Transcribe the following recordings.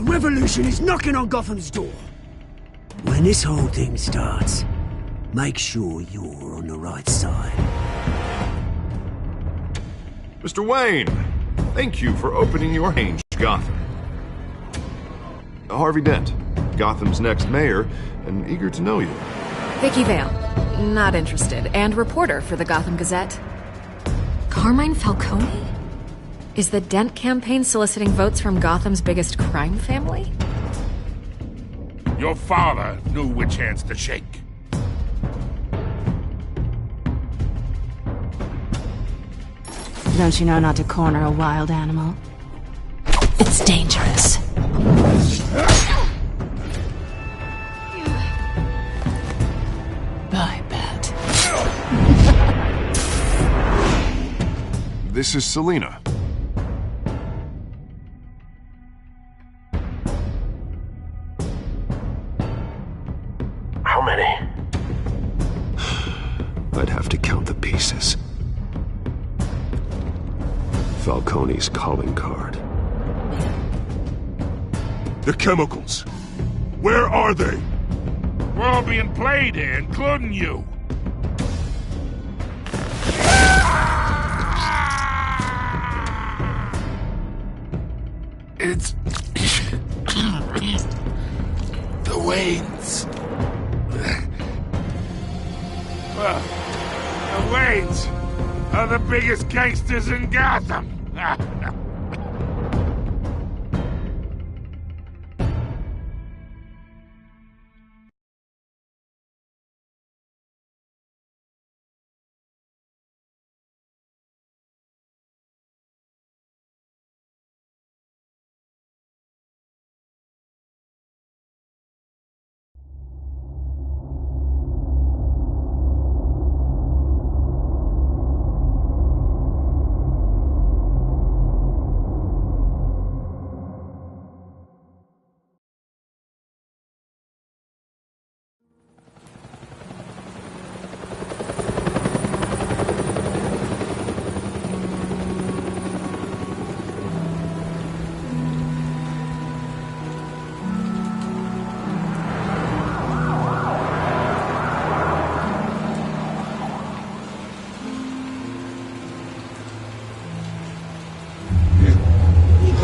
revolution is knocking on Gotham's door. When this whole thing starts, make sure you're on the right side. Mr. Wayne, thank you for opening your hange Gotham. Harvey Dent, Gotham's next mayor, and eager to know you. Vicky Vale, not interested, and reporter for the Gotham Gazette. Carmine Falcone? Is the Dent campaign soliciting votes from Gotham's biggest crime family? Your father knew which hands to shake. Don't you know not to corner a wild animal? It's dangerous. I bet. This is Selina. How many? I'd have to count the pieces. Falcone's calling card. The chemicals. Where are they? We're all being played here, including you. It's... the Waynes. Well, the Waynes are the biggest gangsters in Gotham.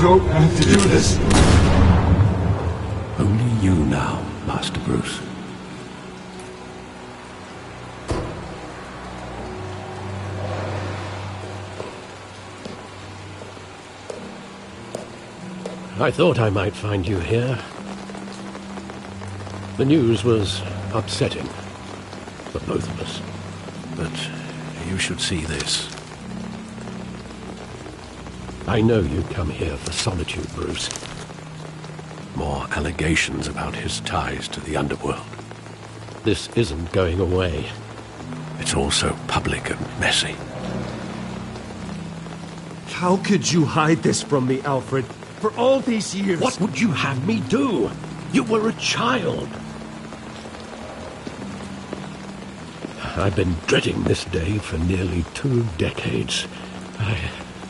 Don't have to do this. Only you now, Master Bruce. I thought I might find you here. The news was upsetting for both of us. But you should see this. I know you come here for solitude, Bruce. More allegations about his ties to the underworld. This isn't going away. It's all so public and messy. How could you hide this from me, Alfred? For all these years... What would you have me do? You were a child. I've been dreading this day for nearly 2 decades.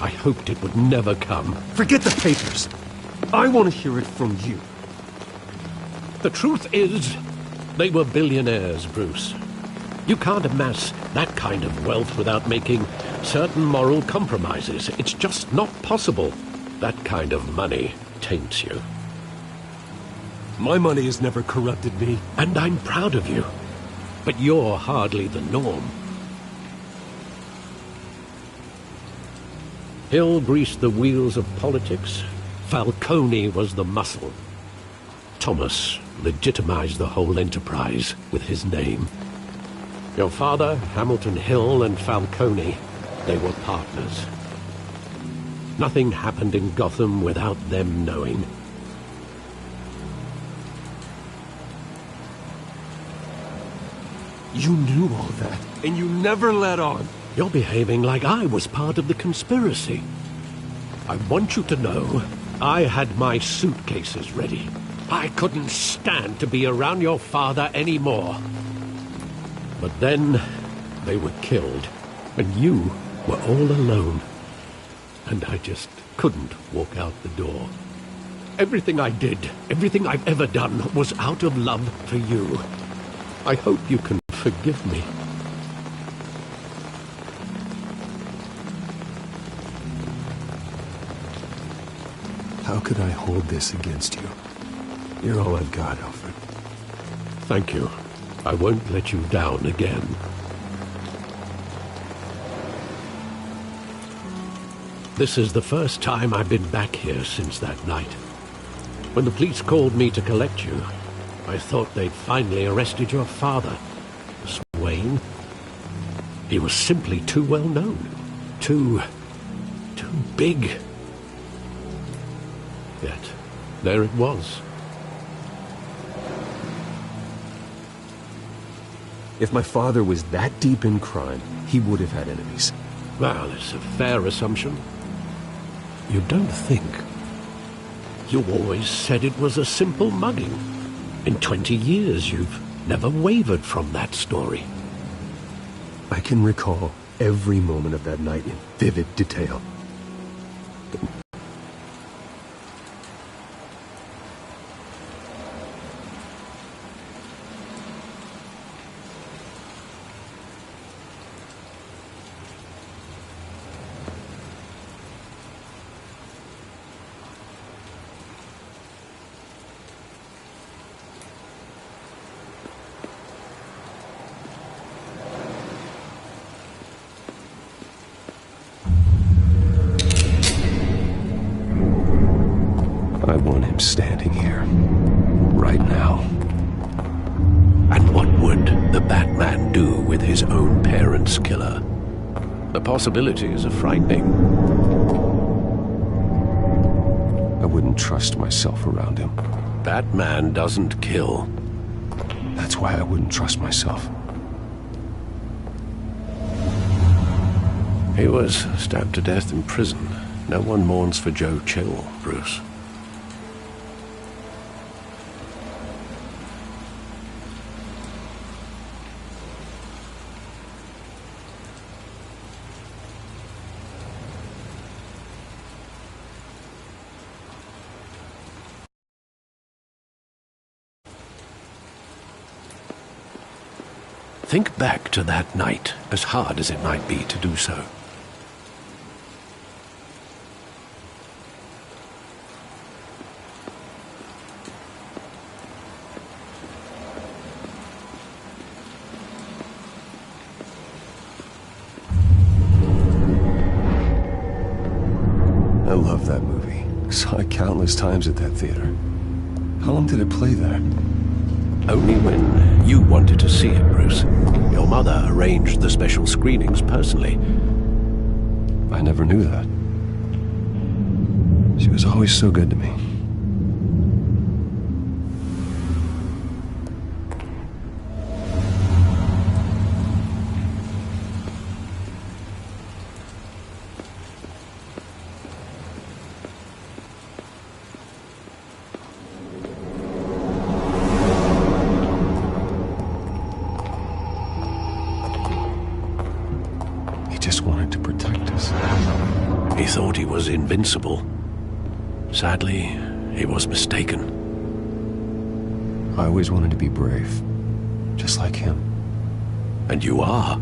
I hoped it would never come. Forget the papers. I want to hear it from you. The truth is, they were billionaires, Bruce. You can't amass that kind of wealth without making certain moral compromises. It's just not possible. That kind of money taints you. My money has never corrupted me. And I'm proud of you. But you're hardly the norm. Hill greased the wheels of politics. Falcone was the muscle. Thomas legitimized the whole enterprise with his name. Your father, Hamilton Hill, and Falcone, they were partners. Nothing happened in Gotham without them knowing. You knew all that, and you never let on. You're behaving like I was part of the conspiracy. I want you to know I had my suitcases ready. I couldn't stand to be around your father anymore. But then they were killed, and you were all alone. And I just couldn't walk out the door. Everything I did, everything I've ever done, was out of love for you. I hope you can forgive me. How could I hold this against you? You're all I've got, Alfred. Thank you. I won't let you down again. This is the first time I've been back here since that night. When the police called me to collect you, I thought they'd finally arrested your father, Wayne. He was simply too well known. Too big. Yet, there it was. If my father was that deep in crime, he would have had enemies. Well, it's a fair assumption. You don't think? You always said it was a simple mugging. In 20 years, you've never wavered from that story. I can recall every moment of that night in vivid detail. I want him standing here, right now. And what would the Batman do with his own parents' killer? The possibilities are frightening. I wouldn't trust myself around him. Batman doesn't kill. That's why I wouldn't trust myself. He was stabbed to death in prison. No one mourns for Joe Chill, Bruce. Think back to that night, as hard as it might be to do so. I love that movie. Saw it countless times at that theater. How long did it play there? Only when you wanted to see it, Bruce. Your mother arranged the special screenings personally. I never knew that. She was always so good to me. Just wanted to protect us. He thought he was invincible. Sadly, he was mistaken. I always wanted to be brave, just like him. And you are.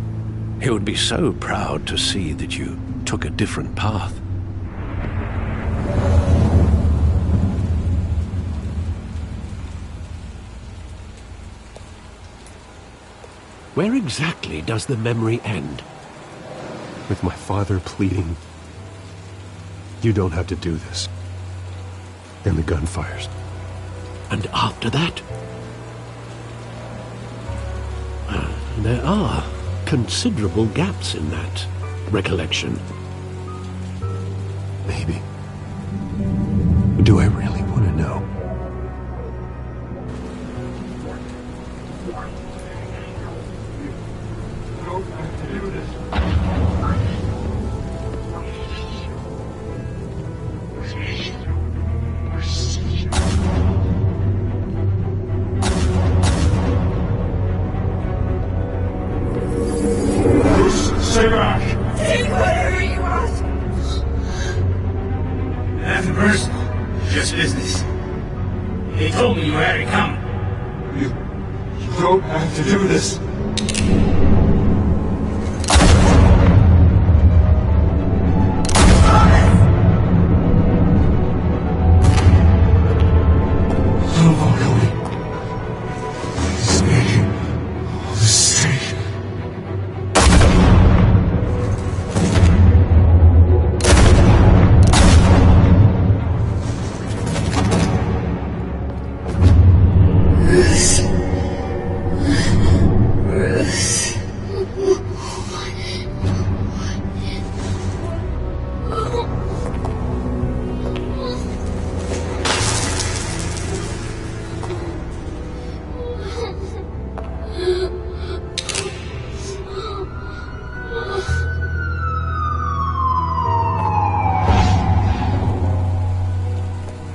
He would be so proud to see that you took a different path. Where exactly does the memory end? With my father pleading, "You don't have to do this." Then the gun fires. And after that? There are considerable gaps in that recollection. Maybe. Do I really want to know? Stay back! Take whatever you want! Nothing personal. Just They told me you had it coming. You don't have to do this.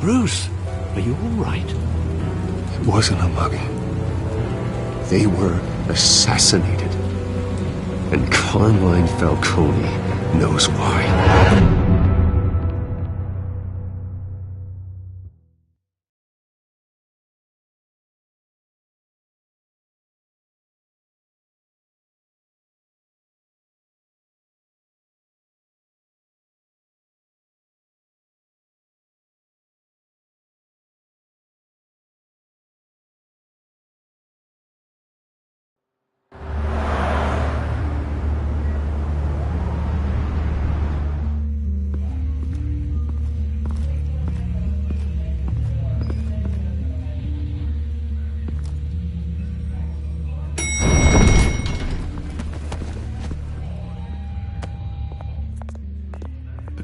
Bruce, are you all right? It wasn't a mugging. They were assassinated. And Carmine Falcone knows why.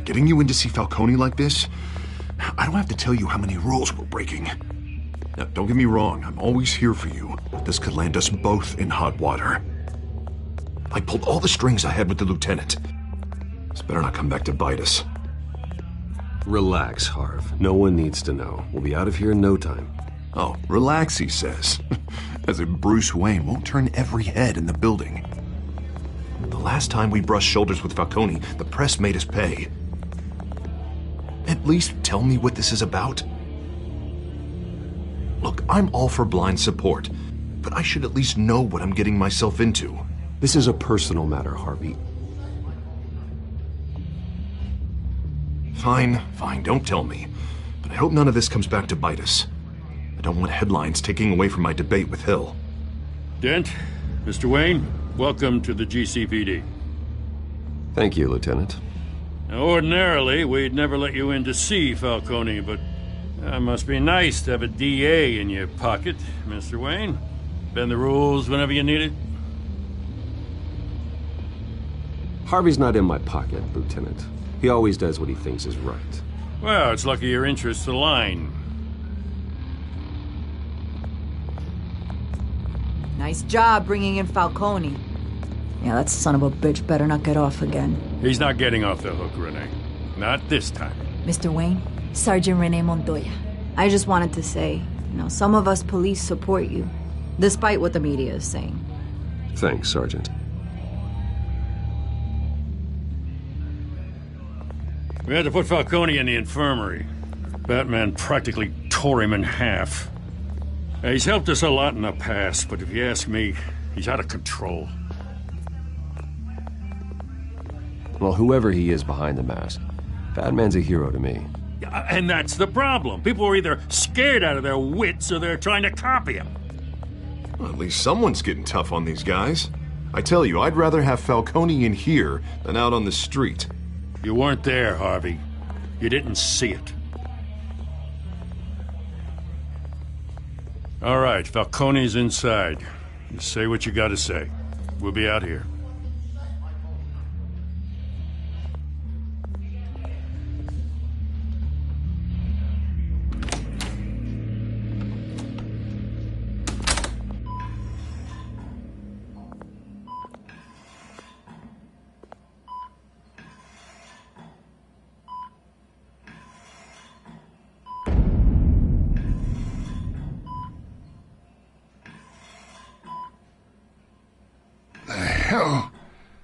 Getting you in to see Falcone like this? I don't have to tell you how many rules we're breaking. Now, don't get me wrong, I'm always here for you, but this could land us both in hot water. I pulled all the strings I had with the lieutenant. This better not come back to bite us. Relax, Harv. No one needs to know. We'll be out of here in no time. Oh, relax, he says. As if Bruce Wayne won't turn every head in the building. The last time we brushed shoulders with Falcone, the press made us pay. At least tell me what this is about. Look, I'm all for blind support, but I should at least know what I'm getting myself into. This is a personal matter, Harvey. Fine, don't tell me. But I hope none of this comes back to bite us. I don't want headlines taking away from my debate with Hill. Dent, Mr. Wayne, welcome to the GCPD. Thank you, Lieutenant. Now, ordinarily, we'd never let you in to see Falcone, but it must be nice to have a DA in your pocket, Mr. Wayne. Bend the rules whenever you need it. Harvey's not in my pocket, Lieutenant. He always does what he thinks is right. Well, it's lucky your interests align. Nice job bringing in Falcone. Yeah, that son of a bitch better not get off again. He's not getting off the hook, Renee. Not this time. Mr. Wayne, Sergeant Renee Montoya. I just wanted to say, some of us police support you, despite what the media is saying. Thanks, Sergeant. We had to put Falcone in the infirmary. Batman practically tore him in half. He's helped us a lot in the past, but if you ask me, he's out of control. Well, whoever he is behind the mask, Batman's a hero to me. Yeah, and that's the problem. People are either scared out of their wits or they're trying to copy him. Well, at least someone's getting tough on these guys. I tell you, I'd rather have Falcone in here than out on the street. You weren't there, Harvey. You didn't see it. All right, Falcone's inside. You say what you gotta say. We'll be out here.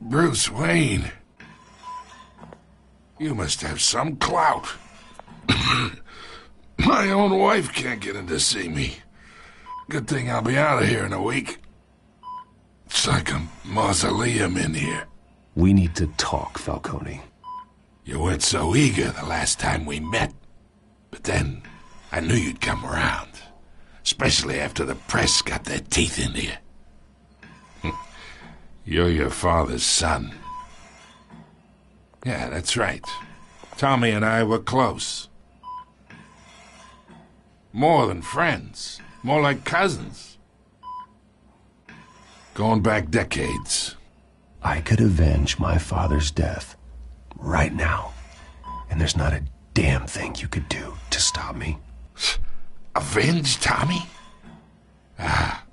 Bruce Wayne. You must have some clout. My own wife can't get in to see me. Good thing I'll be out of here in a week. It's like a mausoleum in here. We need to talk, Falcone. You weren't so eager the last time we met. But then, I knew you'd come around. Especially after the press got their teeth into you. You're your father's son. Yeah, that's right. Tommy and I were close. More than friends. More like cousins. Going back decades. I could avenge my father's death right now. And there's not a damn thing you could do to stop me. Avenge Tommy? Ah,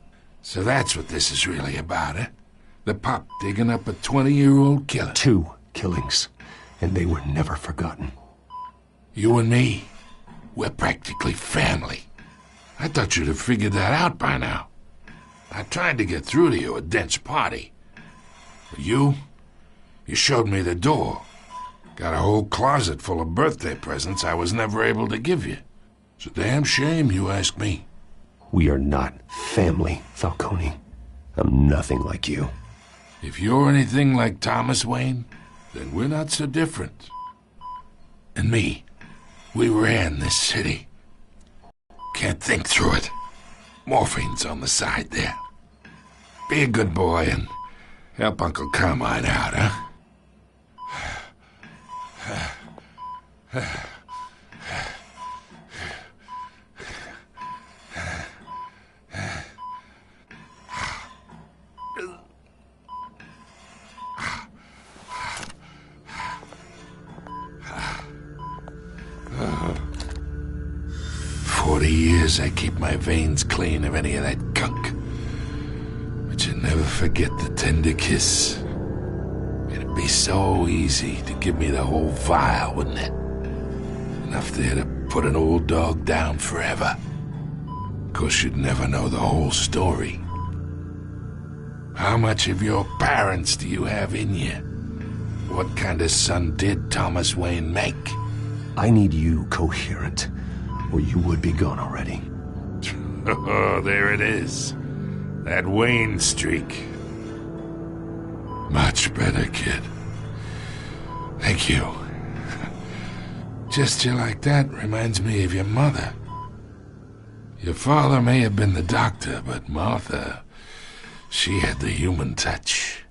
so that's what this is really about, eh? The pop digging up a 20-year-old killer. 2 killings, and they were never forgotten. You and me, we're practically family. I thought you'd have figured that out by now. I tried to get through to you at Dent's party. But you showed me the door. Got a whole closet full of birthday presents I was never able to give you. It's a damn shame you ask me. We are not family, Falcone. I'm nothing like you. If you're anything like Thomas Wayne, then we're not so different. And me, we ran this city. Can't think through it. Morphine's on the side there. Be a good boy and help Uncle Carmine out, huh? 40 years I keep my veins clean of any of that gunk. But you never forget the tender kiss. It'd be so easy to give me the whole vial, wouldn't it? Enough there to put an old dog down forever. Of course, you'd never know the whole story. How much of your parents do you have in you? What kind of son did Thomas Wayne make? I need you coherent, or you would be gone already. Oh, there it is. That Wayne streak. Much better, kid. Thank you. Gesture like that reminds me of your mother. Your father may have been the doctor, but Martha, she had the human touch.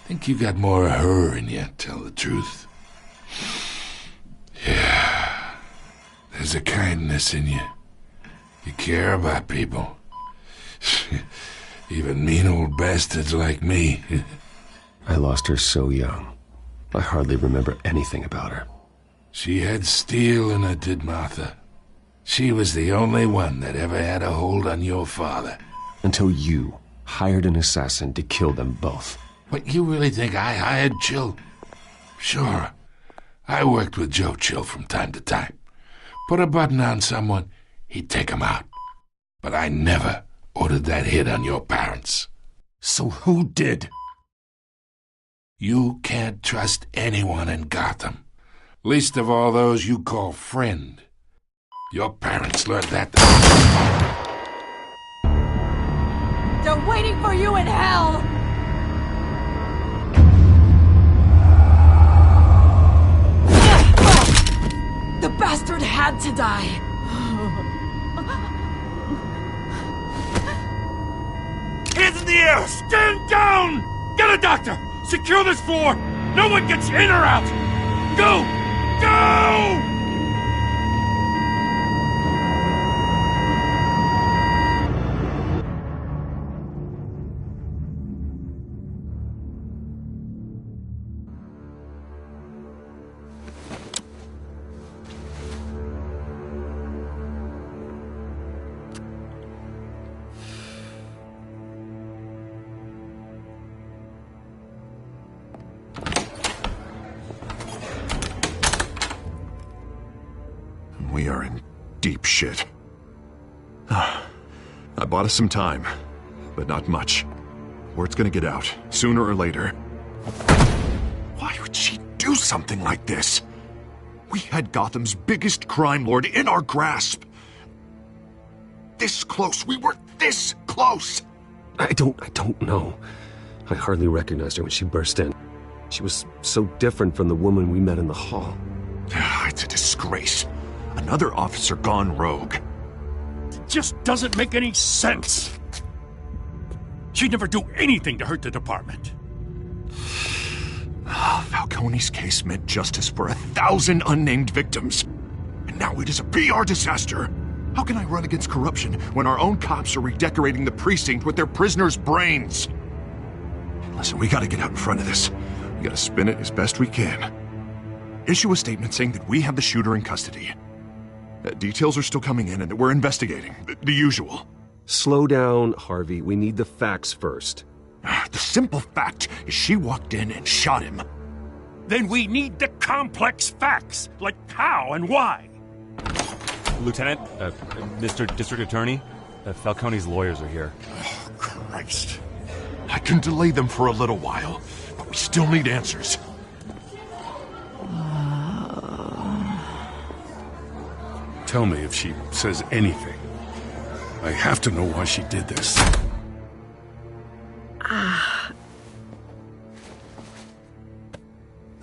Think you got more of her in you, tell the truth. Yeah. There's a kindness in you. You care about people. Even mean old bastards like me. I lost her so young. I hardly remember anything about her. She had steel in her, did Martha. She was the only one that ever had a hold on your father. Until you hired an assassin to kill them both. What, you really think I hired Chill? Sure. I worked with Joe Chill from time to time. Put a button on someone, he'd take him out. But I never ordered that hit on your parents. So who did? You can't trust anyone in Gotham. Least of all those you call friend. Your parents learned that. They're waiting for you in hell! The bastard had to die. Hands in the air! Stand down! Get a doctor! Secure this floor! No one gets in or out! Go! Go! We are in deep shit. I bought us some time, but not much. Word's gonna get out, sooner or later. Why would she do something like this? We had Gotham's biggest crime lord in our grasp. This close. We were this close. I don't know. I hardly recognized her when she burst in. She was so different from the woman we met in the hall. It's a disgrace. Another officer gone rogue. It just doesn't make any sense. She'd never do anything to hurt the department. Falcone's case meant justice for 1,000 unnamed victims. And now it is a PR disaster. How can I run against corruption when our own cops are redecorating the precinct with their prisoners' brains? Listen, we gotta get out in front of this. We gotta spin it as best we can. Issue a statement saying that we have the shooter in custody. Details are still coming in and that we're investigating. The usual. Slow down, Harvey. We need the facts first. The simple fact is she walked in and shot him. Then we need the complex facts, like how and why. Lieutenant, Mr. District Attorney, Falcone's lawyers are here. Oh, Christ. I can delay them for a little while, but we still need answers. Tell me if she says anything. I have to know why she did this.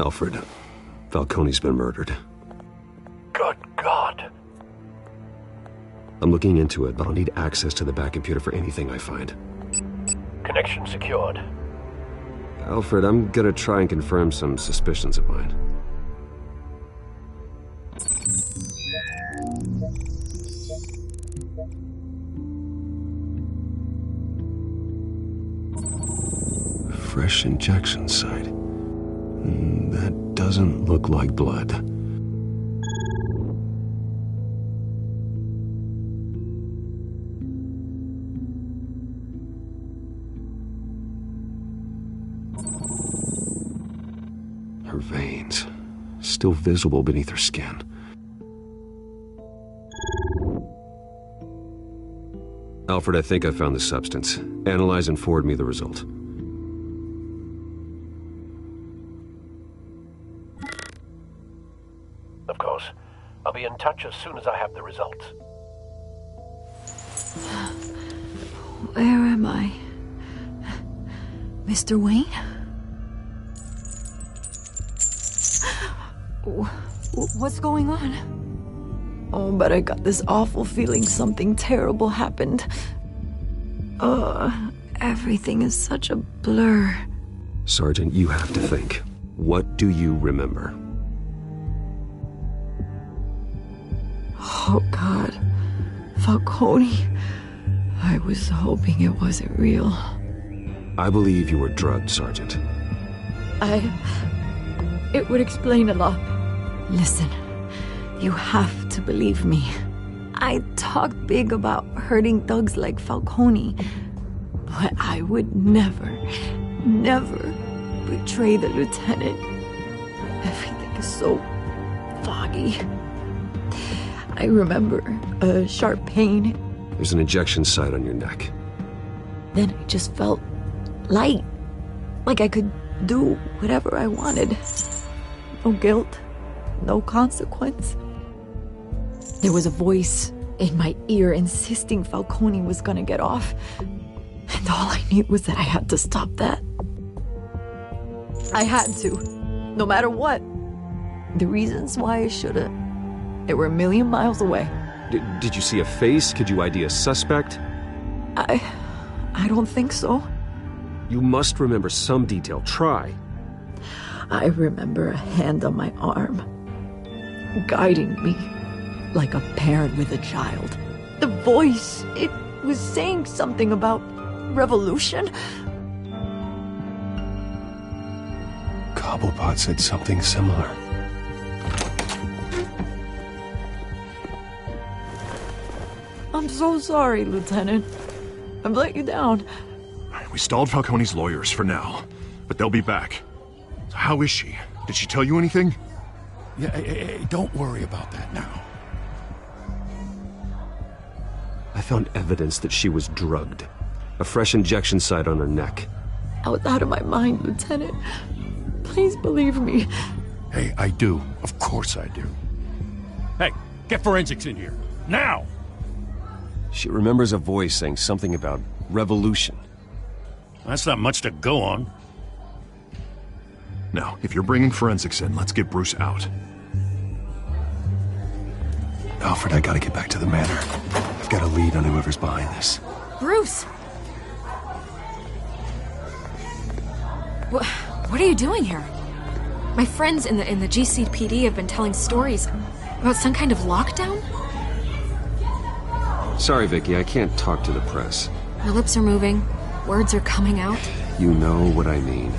Alfred, Falcone's been murdered. Good God. I'm looking into it, but I'll need access to the back computer for anything I find. Connection secured. Alfred, I'm gonna try and confirm some suspicions of mine. Fresh injection site. That doesn't look like blood. Her veins, still visible beneath her skin. Alfred, I think I found the substance. Analyze and forward me the result. Of course. I'll be in touch as soon as I have the results. Where am I? Mr. Wayne? What's going on? Oh, but I got this awful feeling something terrible happened. Everything is such a blur. Sergeant, you have to think. What do you remember? Oh, God. Falcone. I was hoping it wasn't real. I believe you were drugged, Sergeant. It would explain a lot. Listen, you have to believe me. I talked big about hurting thugs like Falcone, but I would never betray the lieutenant. Everything is so foggy. I remember a sharp pain. There's an injection site on your neck. Then I just felt light, like I could do whatever I wanted. No guilt, no consequence. There was a voice in my ear insisting Falcone was gonna get off. And all I knew was that I had to stop that. I had to, no matter what. The reasons why I should've, they were a million miles away. Did you see a face? Could you ID a suspect? I don't think so. You must remember some detail. Try. I remember a hand on my arm, guiding me like a parent with a child. The voice, it was saying something about revolution. Cobblepot said something similar. I'm so sorry, Lieutenant. I've let you down. We stalled Falcone's lawyers for now, but they'll be back. So how is she? Did she tell you anything? Yeah, hey, don't worry about that now. I found evidence that she was drugged. A fresh injection site on her neck. I was out of my mind, Lieutenant. Please believe me. Hey, I do. Of course I do. Hey, get forensics in here. Now! She remembers a voice saying something about revolution. That's not much to go on. Now, if you're bringing forensics in, let's get Bruce out. Alfred, I gotta get back to the manor. I've got a lead on whoever's behind this. Bruce! What are you doing here? My friends in the GCPD have been telling stories about some kind of lockdown? Sorry, Vicky, I can't talk to the press. Your lips are moving. Words are coming out. You know what I mean.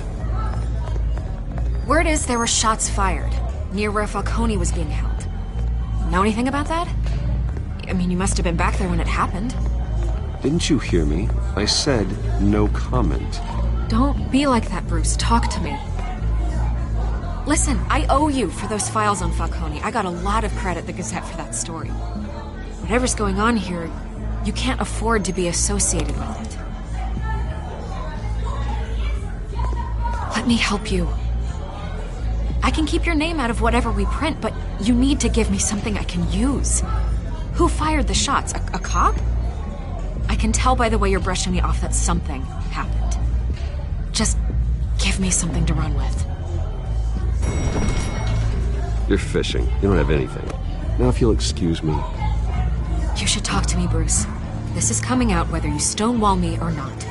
Word is there were shots fired near where Falcone was being held. Know anything about that? I mean, you must have been back there when it happened. Didn't you hear me? I said no comment. Don't be like that, Bruce. Talk to me. Listen, I owe you for those files on Falcone. I got a lot of credit at the Gazette for that story. Whatever's going on here, you can't afford to be associated with it. Let me help you. I can keep your name out of whatever we print, but you need to give me something I can use. Who fired the shots? A cop? I can tell by the way you're brushing me off that something happened. Just give me something to run with. You're fishing. You don't have anything. Now if you'll excuse me. You should talk to me, Bruce. This is coming out whether you stonewall me or not.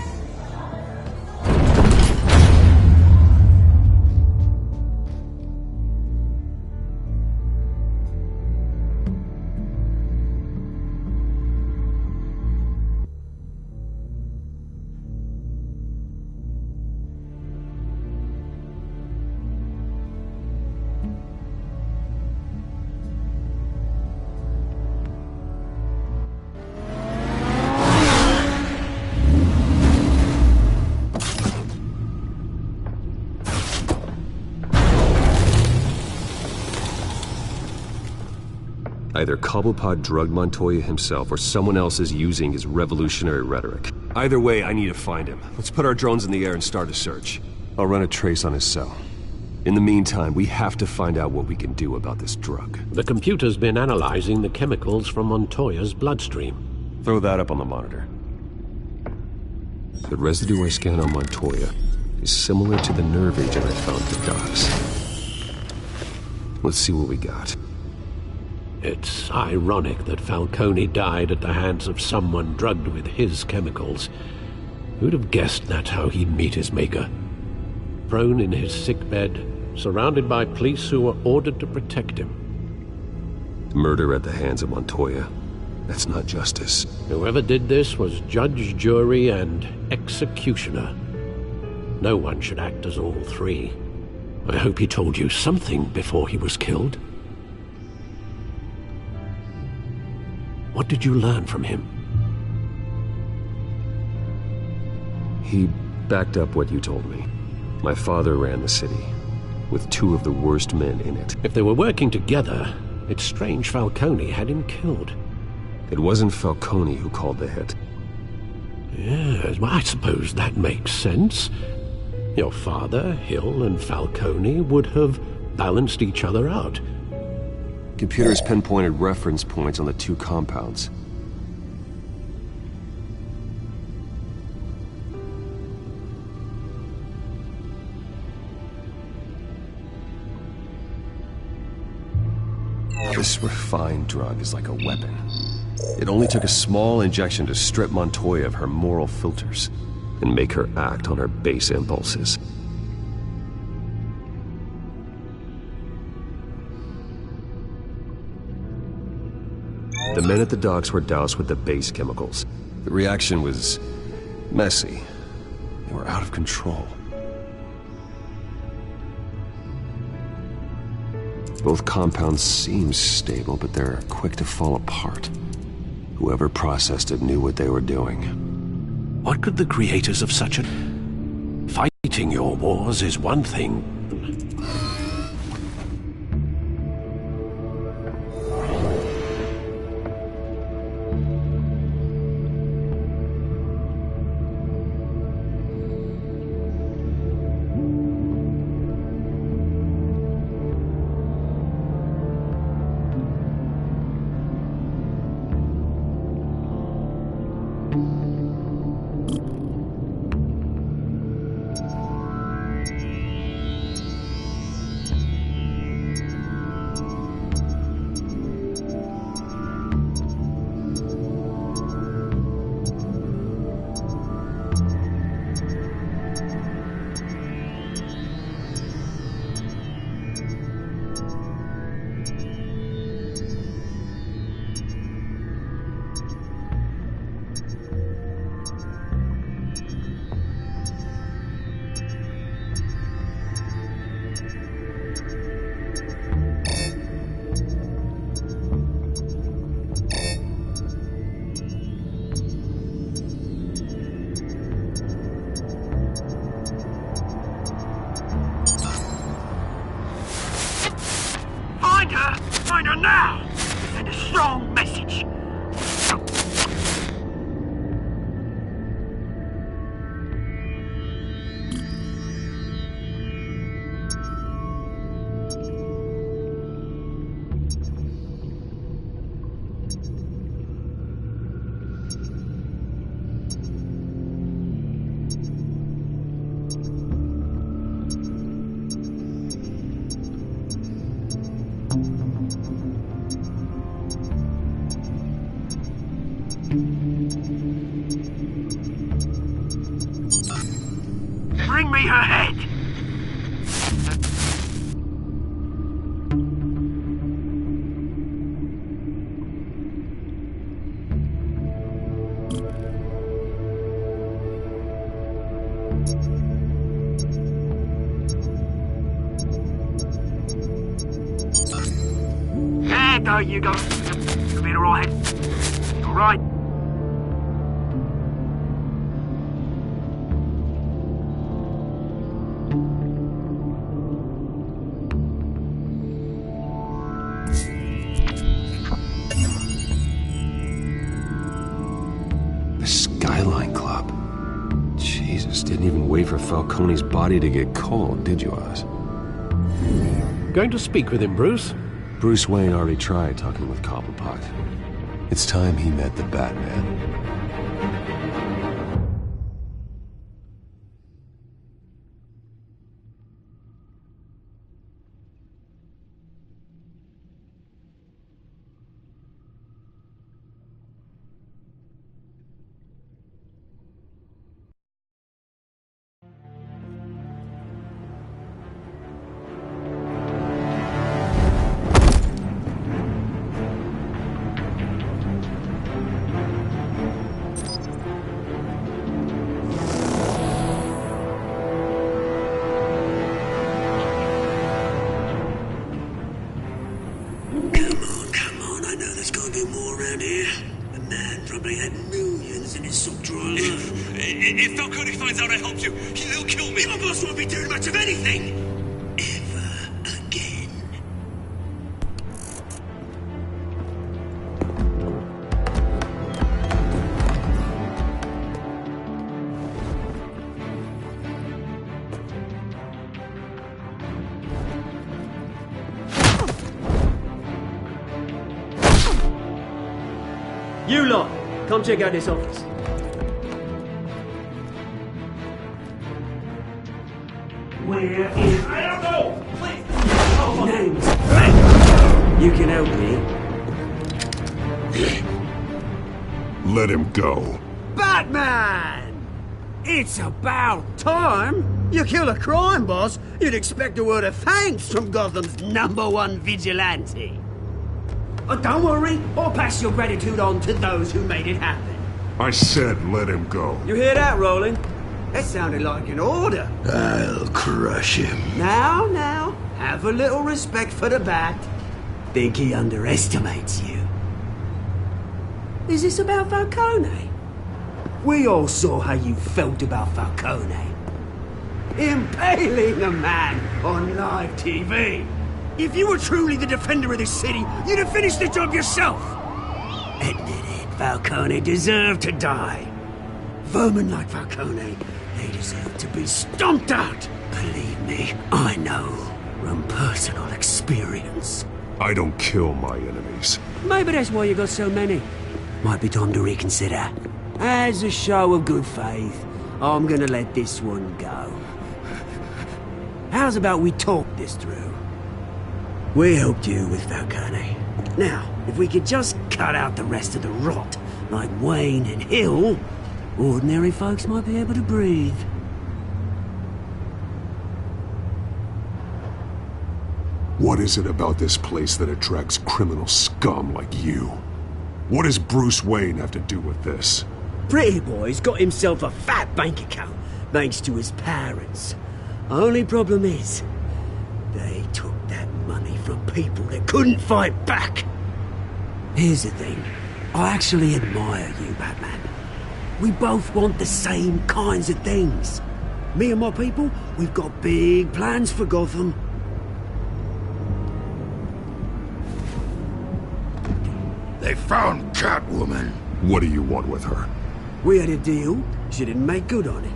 Either Cobblepot drugged Montoya himself or someone else is using his revolutionary rhetoric. Either way, I need to find him. Let's put our drones in the air and start a search. I'll run a trace on his cell. In the meantime, we have to find out what we can do about this drug. The computer's been analyzing the chemicals from Montoya's bloodstream. Throw that up on the monitor. The residue I scanned on Montoya is similar to the nerve agent I found at the docks. Let's see what we got. It's ironic that Falcone died at the hands of someone drugged with his chemicals. Who'd have guessed that's how he'd meet his maker? Prone in his sickbed, surrounded by police who were ordered to protect him. Murder at the hands of Montoya. That's not justice. Whoever did this was judge, jury, and executioner. No one should act as all three. I hope he told you something before he was killed. What did you learn from him? He backed up what you told me. My father ran the city, with two of the worst men in it. If they were working together, it's strange Falcone had him killed. It wasn't Falcone who called the hit. Yes, well, I suppose that makes sense. Your father, Hill, and Falcone would have balanced each other out. Computers pinpointed reference points on the two compounds. This refined drug is like a weapon. It only took a small injection to strip Montoya of her moral filters and make her act on her base impulses. The men at the docks were doused with the base chemicals. The reaction was messy. They were out of control. Both compounds seem stable, but they're quick to fall apart. Whoever processed it knew what they were doing. What could the creators of such a... Fighting your wars is one thing. Bring me her head! There you go. You'll be alright. Alright. The Skyline Club. Jesus, didn't even wait for Falcone's body to get cold, did you, Oz? Going to speak with him, Bruce? Bruce Wayne already tried talking with Cobblepot. It's time he met the Batman. If Falcone finds out I helped you, he'll kill me. Your boss won't be doing much of anything. Ever again. You lot, come check out this office. Where is... I don't know! Please! Names. You can help me. Let him go. Batman! It's about time. You kill a crime boss, you'd expect a word of thanks from Gotham's #1 vigilante. But don't worry, I'll pass your gratitude on to those who made it happen. I said let him go. You hear that, Roland? That sounded like an order. I'll crush him. Now, have a little respect for the Bat. Think he underestimates you. Is this about Falcone? We all saw how you felt about Falcone. Impaling a man on live TV. If you were truly the defender of this city, you'd have finished the job yourself. Admit it, Falcone deserved to die. Vermin like Falcone, they deserve to be stomped out. Believe me, I know from personal experience. I don't kill my enemies. Maybe that's why you got so many. Might be time to reconsider. As a show of good faith, I'm gonna let this one go. How's about we talk this through? We helped you with Falcone. Now, if we could just cut out the rest of the rot, like Wayne and Hill, ordinary folks might be able to breathe. What is it about this place that attracts criminal scum like you? What does Bruce Wayne have to do with this? Pretty Boy's got himself a fat bank account, thanks to his parents. Only problem is, they took that money from people that couldn't fight back. Here's the thing. I actually admire you, Batman. We both want the same kinds of things. Me and my people, we've got big plans for Gotham. They found Catwoman. What do you want with her? We had a deal. She didn't make good on it.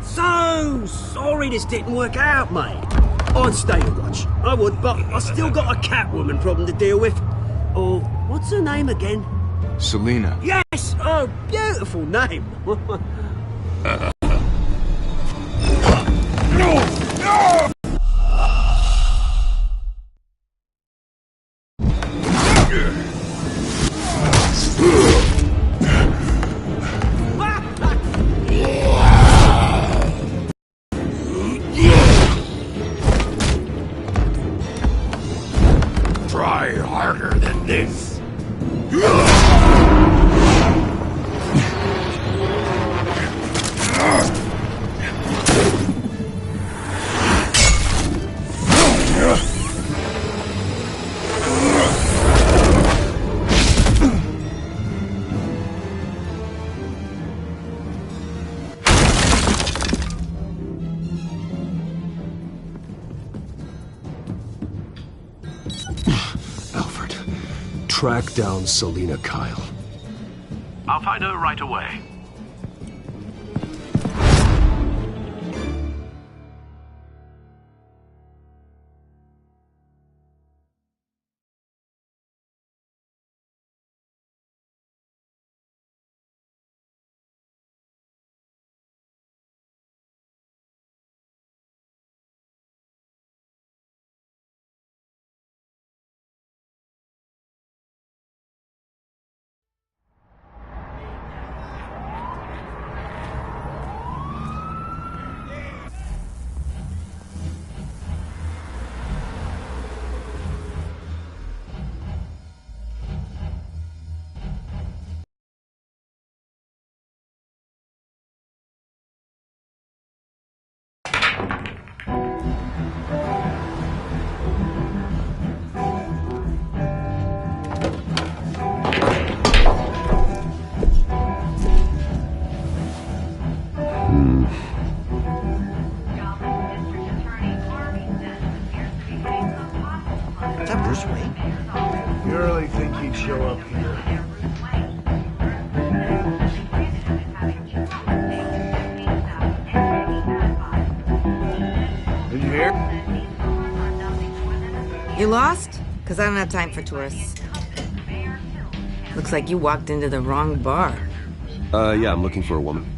So sorry this didn't work out, mate. I'd stay a watch. I would, but I still got a Catwoman problem to deal with. Oh, what's her name again? Selina. Yes! Oh, beautiful name. track down Selina Kyle. I'll find her right away. Is that Bruce Wayne? You really think he'd show up here? Did you hear? You lost? Because I don't have time for tourists. Looks like you walked into the wrong bar. Yeah, I'm looking for a woman.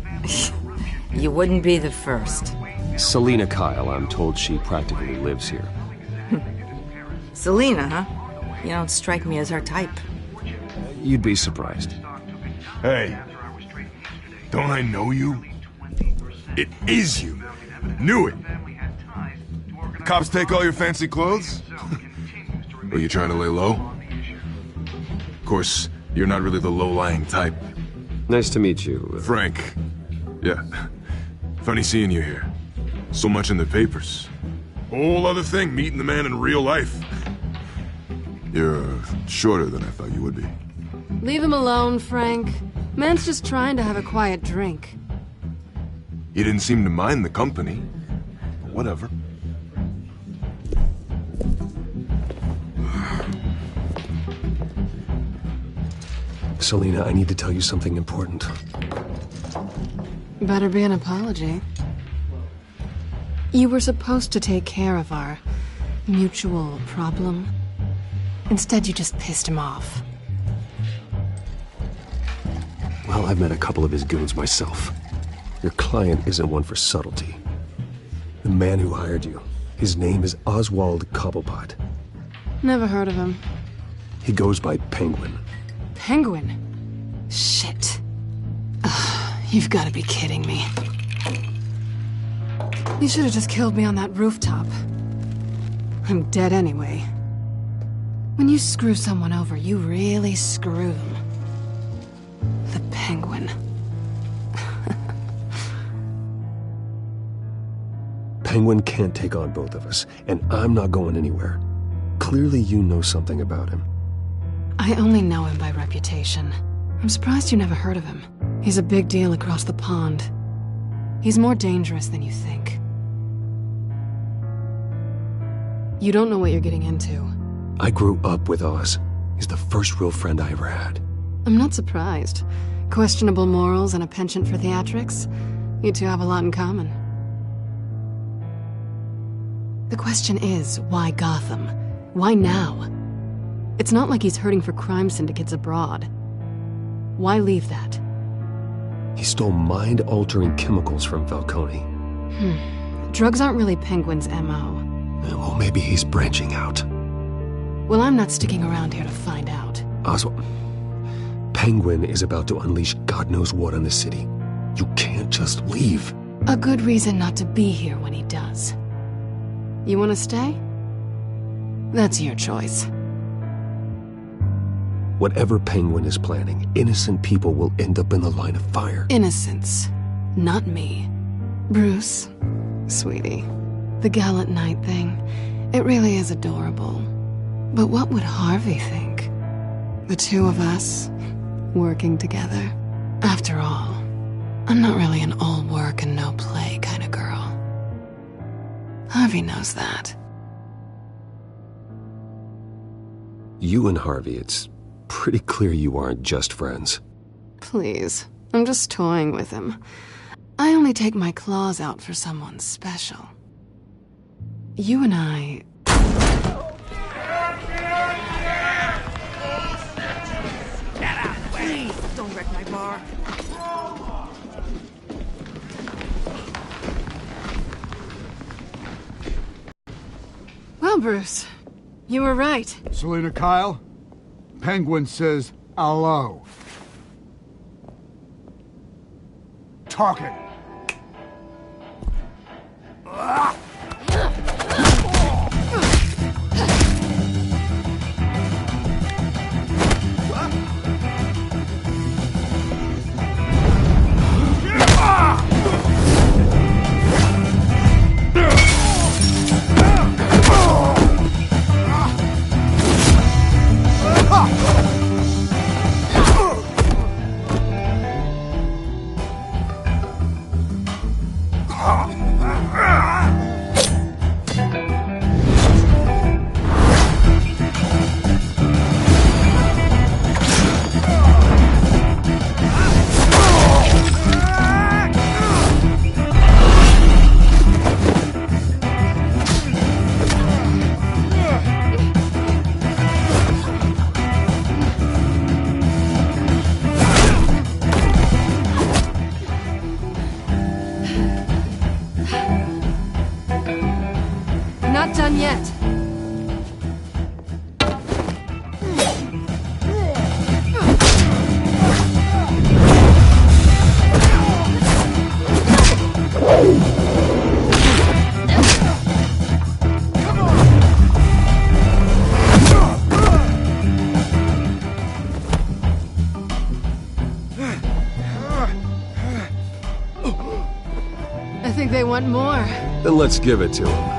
You wouldn't be the first. Selina Kyle, I'm told she practically lives here. Selina, huh? You don't strike me as her type. You'd be surprised. Hey, don't I know you? It is you. Knew it. Cops take all your fancy clothes? Are you trying to lay low? Of course, you're not really the low-lying type. Nice to meet you. Frank. Yeah. Funny seeing you here. So much in the papers. Whole other thing, meeting the man in real life. You're shorter than I thought you would be. Leave him alone, Frank. Man's just trying to have a quiet drink. He didn't seem to mind the company. But whatever. Selina, I need to tell you something important. Better be an apology. You were supposed to take care of our mutual problem. Instead, you just pissed him off. Well, I've met a couple of his goons myself. Your client isn't one for subtlety. The man who hired you, his name is Oswald Cobblepot. Never heard of him. He goes by Penguin. Penguin? Shit. Ugh, you've got to be kidding me. You should have just killed me on that rooftop. I'm dead anyway. When you screw someone over, you really screw them. The Penguin. Penguin can't take on both of us, and I'm not going anywhere. Clearly you know something about him. I only know him by reputation. I'm surprised you never heard of him. He's a big deal across the pond. He's more dangerous than you think. You don't know what you're getting into. I grew up with Oz. He's the first real friend I ever had. I'm not surprised. Questionable morals and a penchant for theatrics. You two have a lot in common. The question is, why Gotham? Why now? It's not like he's hurting for crime syndicates abroad. Why leave that? He stole mind-altering chemicals from Falcone. Drugs aren't really Penguin's M.O. Well, maybe he's branching out. Well, I'm not sticking around here to find out. Oswald, Penguin is about to unleash God knows what on the city. You can't just leave. A good reason not to be here when he does. You want to stay? That's your choice. Whatever Penguin is planning, innocent people will end up in the line of fire. Innocence, not me. Bruce, sweetie, the gallant knight thing, it really is adorable. But what would Harvey think? The two of us, working together. After all, I'm not really an all work and no play kind of girl. Harvey knows that. You and Harvey, it's pretty clear you aren't just friends. Please, I'm just toying with him. I only take my claws out for someone special. You and I... Get out, please! Don't wreck my bar. Well, Bruce, you were right. Selina Kyle? Penguin says hello. Talking. Not done yet. I think they want more. Then let's give it to him.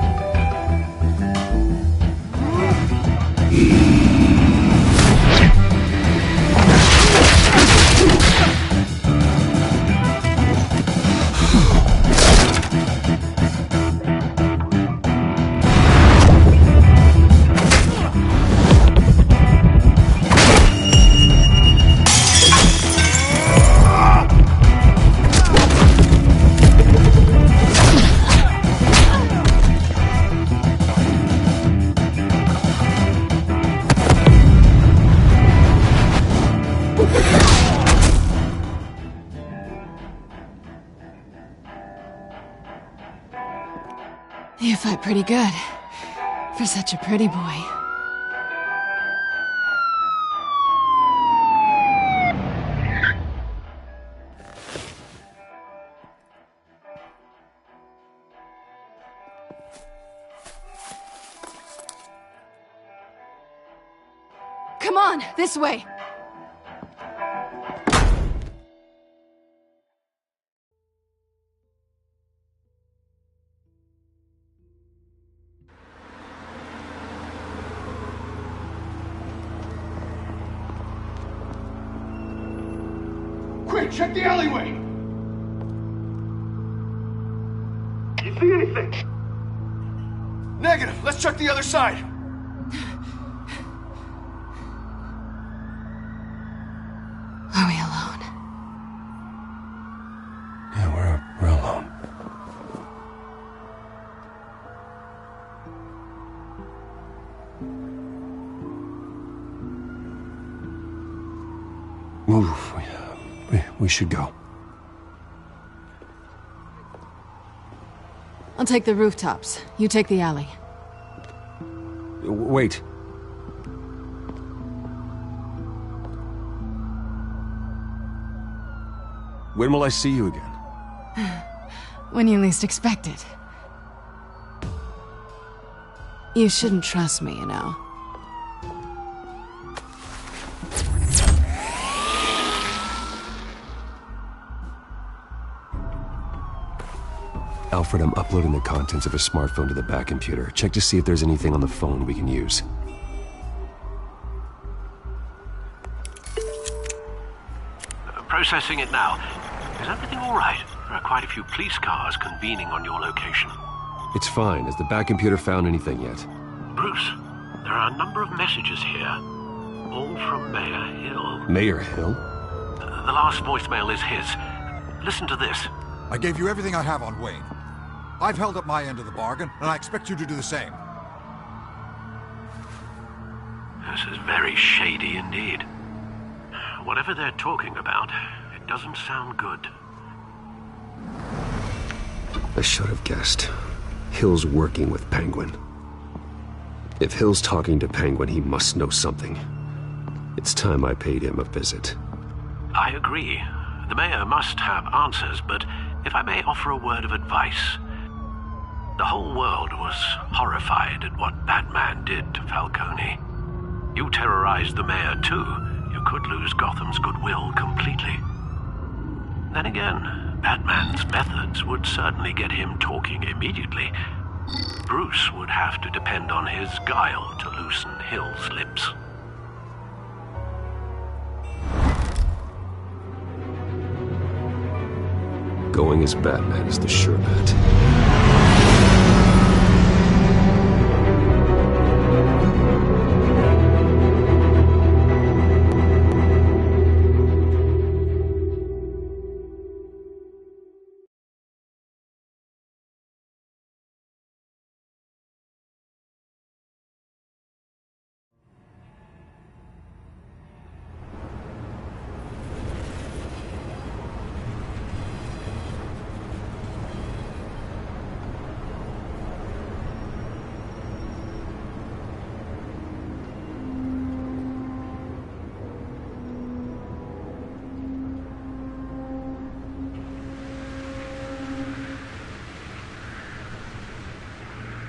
You fight pretty good. For such a pretty boy. Come on, this way! Quick, check the alleyway! You see anything? Negative. Let's check the other side. Are we alone? Yeah, we're alone. Move. We should go. I'll take the rooftops. You take the alley. Wait. When will I see you again? When you least expect it. You shouldn't trust me, you know. Alfred, I'm uploading the contents of a smartphone to the back computer. Check to see if there's anything on the phone we can use. Processing it now. Is everything all right? There are quite a few police cars convening on your location. It's fine. Has the back computer found anything yet? Bruce, there are a number of messages here. All from Mayor Hill. Mayor Hill? The last voicemail is his. Listen to this. I gave you everything I have on Wayne. I've held up my end of the bargain, and I expect you to do the same. This is very shady indeed. Whatever they're talking about, it doesn't sound good. I should have guessed. Hill's working with Penguin. If Hill's talking to Penguin, he must know something. It's time I paid him a visit. I agree. The mayor must have answers, but if I may offer a word of advice. The whole world was horrified at what Batman did to Falcone. You terrorized the mayor too. You could lose Gotham's goodwill completely. Then again, Batman's methods would certainly get him talking immediately. Bruce would have to depend on his guile to loosen Hill's lips. Going as Batman is the sure bet.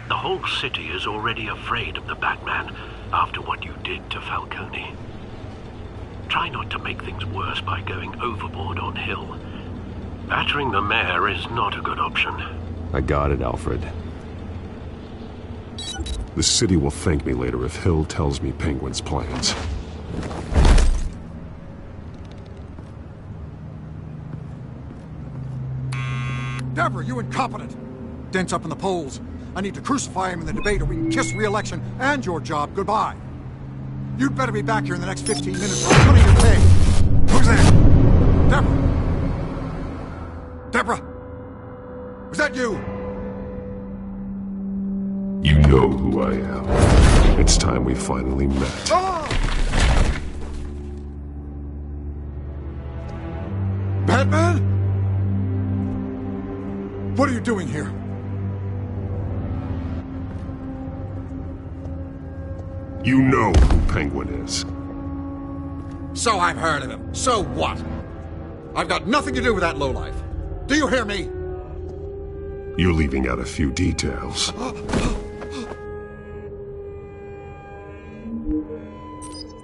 The whole city is already afraid of the Batman after what you did to Falcone. Try not to make things worse by going overboard on Hill. Battering the mayor is not a good option. I got it, Alfred. The city will thank me later if Hill tells me Penguin's plans. Deborah, you incompetent! Dent's up in the polls. I need to crucify him in the debate or we can kiss re-election and your job goodbye. You'd better be back here in the next 15 minutes or I'm cutting your pay. Who's there? Deborah? Deborah? Was that you? You know who I am. It's time we finally met. Ah! Batman? What are you doing here? You know who Penguin is. So I've heard of him. So what? I've got nothing to do with that lowlife. Do you hear me? You're leaving out a few details.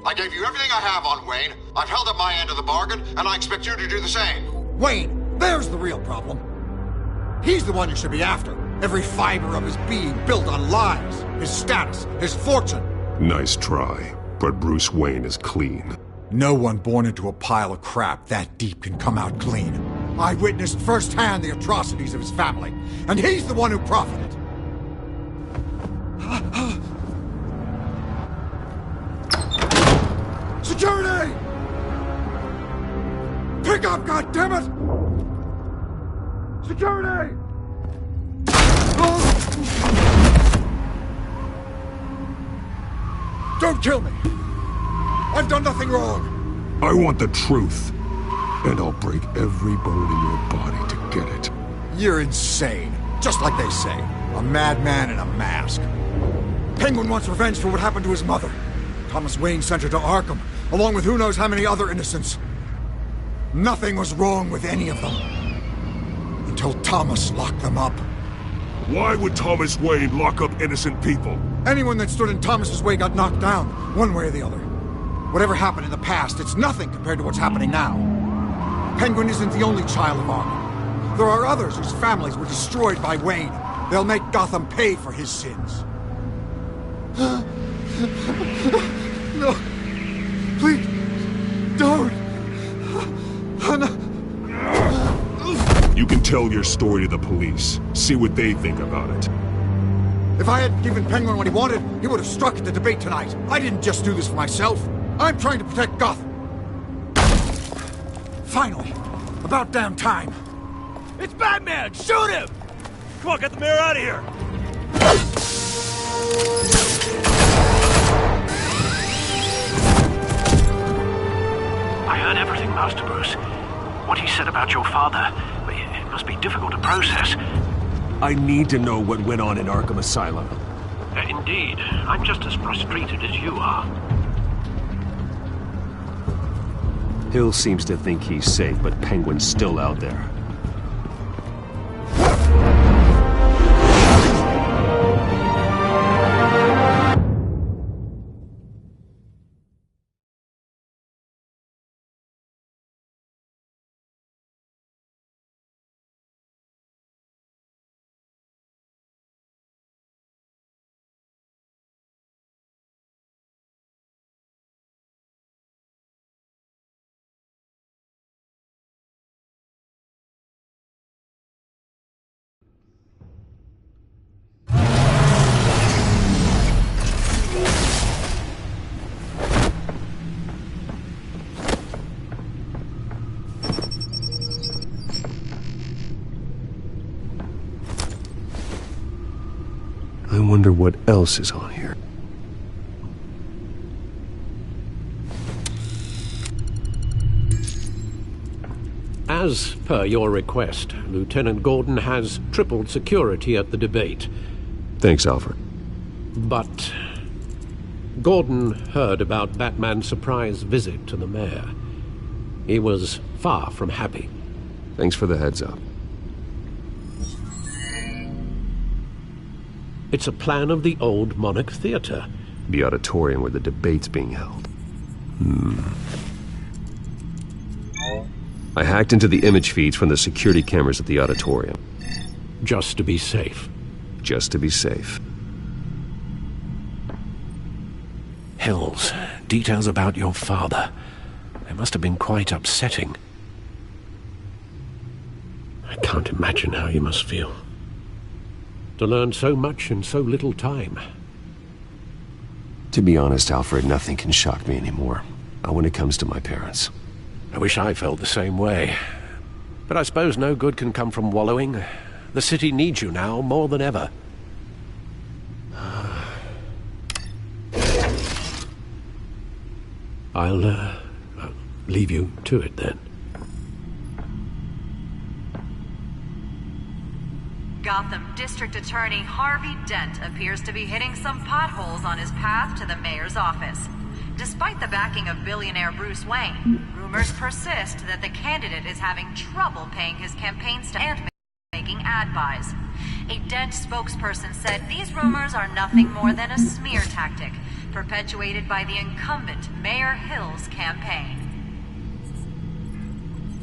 I gave you everything I have on Wayne. I've held up my end of the bargain, and I expect you to do the same. Wayne, there's the real problem. He's the one you should be after. Every fiber of his being built on lies. His status, his fortune. Nice try, but Bruce Wayne is clean. No one born into a pile of crap that deep can come out clean. I witnessed firsthand the atrocities of his family, and he's the one who profited. Security! Pick up, goddammit! Security! Don't kill me! I've done nothing wrong! I want the truth, and I'll break every bone in your body to get it. You're insane. Just like they say. A madman in a mask. Penguin wants revenge for what happened to his mother. Thomas Wayne sent her to Arkham, along with who knows how many other innocents. Nothing was wrong with any of them. Until Thomas locked them up. Why would Thomas Wayne lock up innocent people? Anyone that stood in Thomas's way got knocked down, one way or the other. Whatever happened in the past, it's nothing compared to what's happening now. Penguin isn't the only child of Arkham. There are others whose families were destroyed by Wayne. They'll make Gotham pay for his sins. No. Please, don't. You can tell your story to the police. See what they think about it. If I hadn't given Penguin what he wanted, he would have struck at the debate tonight. I didn't just do this for myself. I'm trying to protect Gotham. Finally. About damn time. It's Batman! Shoot him! Come on, get the mayor out of here! I heard everything, Master Bruce. What he said about your father, it must be difficult to process. I need to know what went on in Arkham Asylum. Indeed. I'm just as frustrated as you are. Hill seems to think he's safe, but Penguin's still out there. I wonder what else is on here. As per your request, Lieutenant Gordon has tripled security at the debate. Thanks, Alfred. But Gordon heard about Batman's surprise visit to the mayor. He was far from happy. Thanks for the heads up. It's a plan of the old Monarch Theater. The auditorium where the debate's being held. I hacked into the image feeds from the security cameras at the auditorium. Just to be safe. Just to be safe. Hills, details about your father. They must have been quite upsetting. I can't imagine how you must feel. To learn so much in so little time. To be honest, Alfred, nothing can shock me anymore. Not when it comes to my parents. I wish I felt the same way. But I suppose no good can come from wallowing. The city needs you now more than ever. I'll leave you to it then. Gotham District Attorney Harvey Dent appears to be hitting some potholes on his path to the mayor's office. Despite the backing of billionaire Bruce Wayne, rumors persist that the candidate is having trouble paying his campaign staff and making ad buys. A Dent spokesperson said these rumors are nothing more than a smear tactic, perpetuated by the incumbent Mayor Hill's campaign.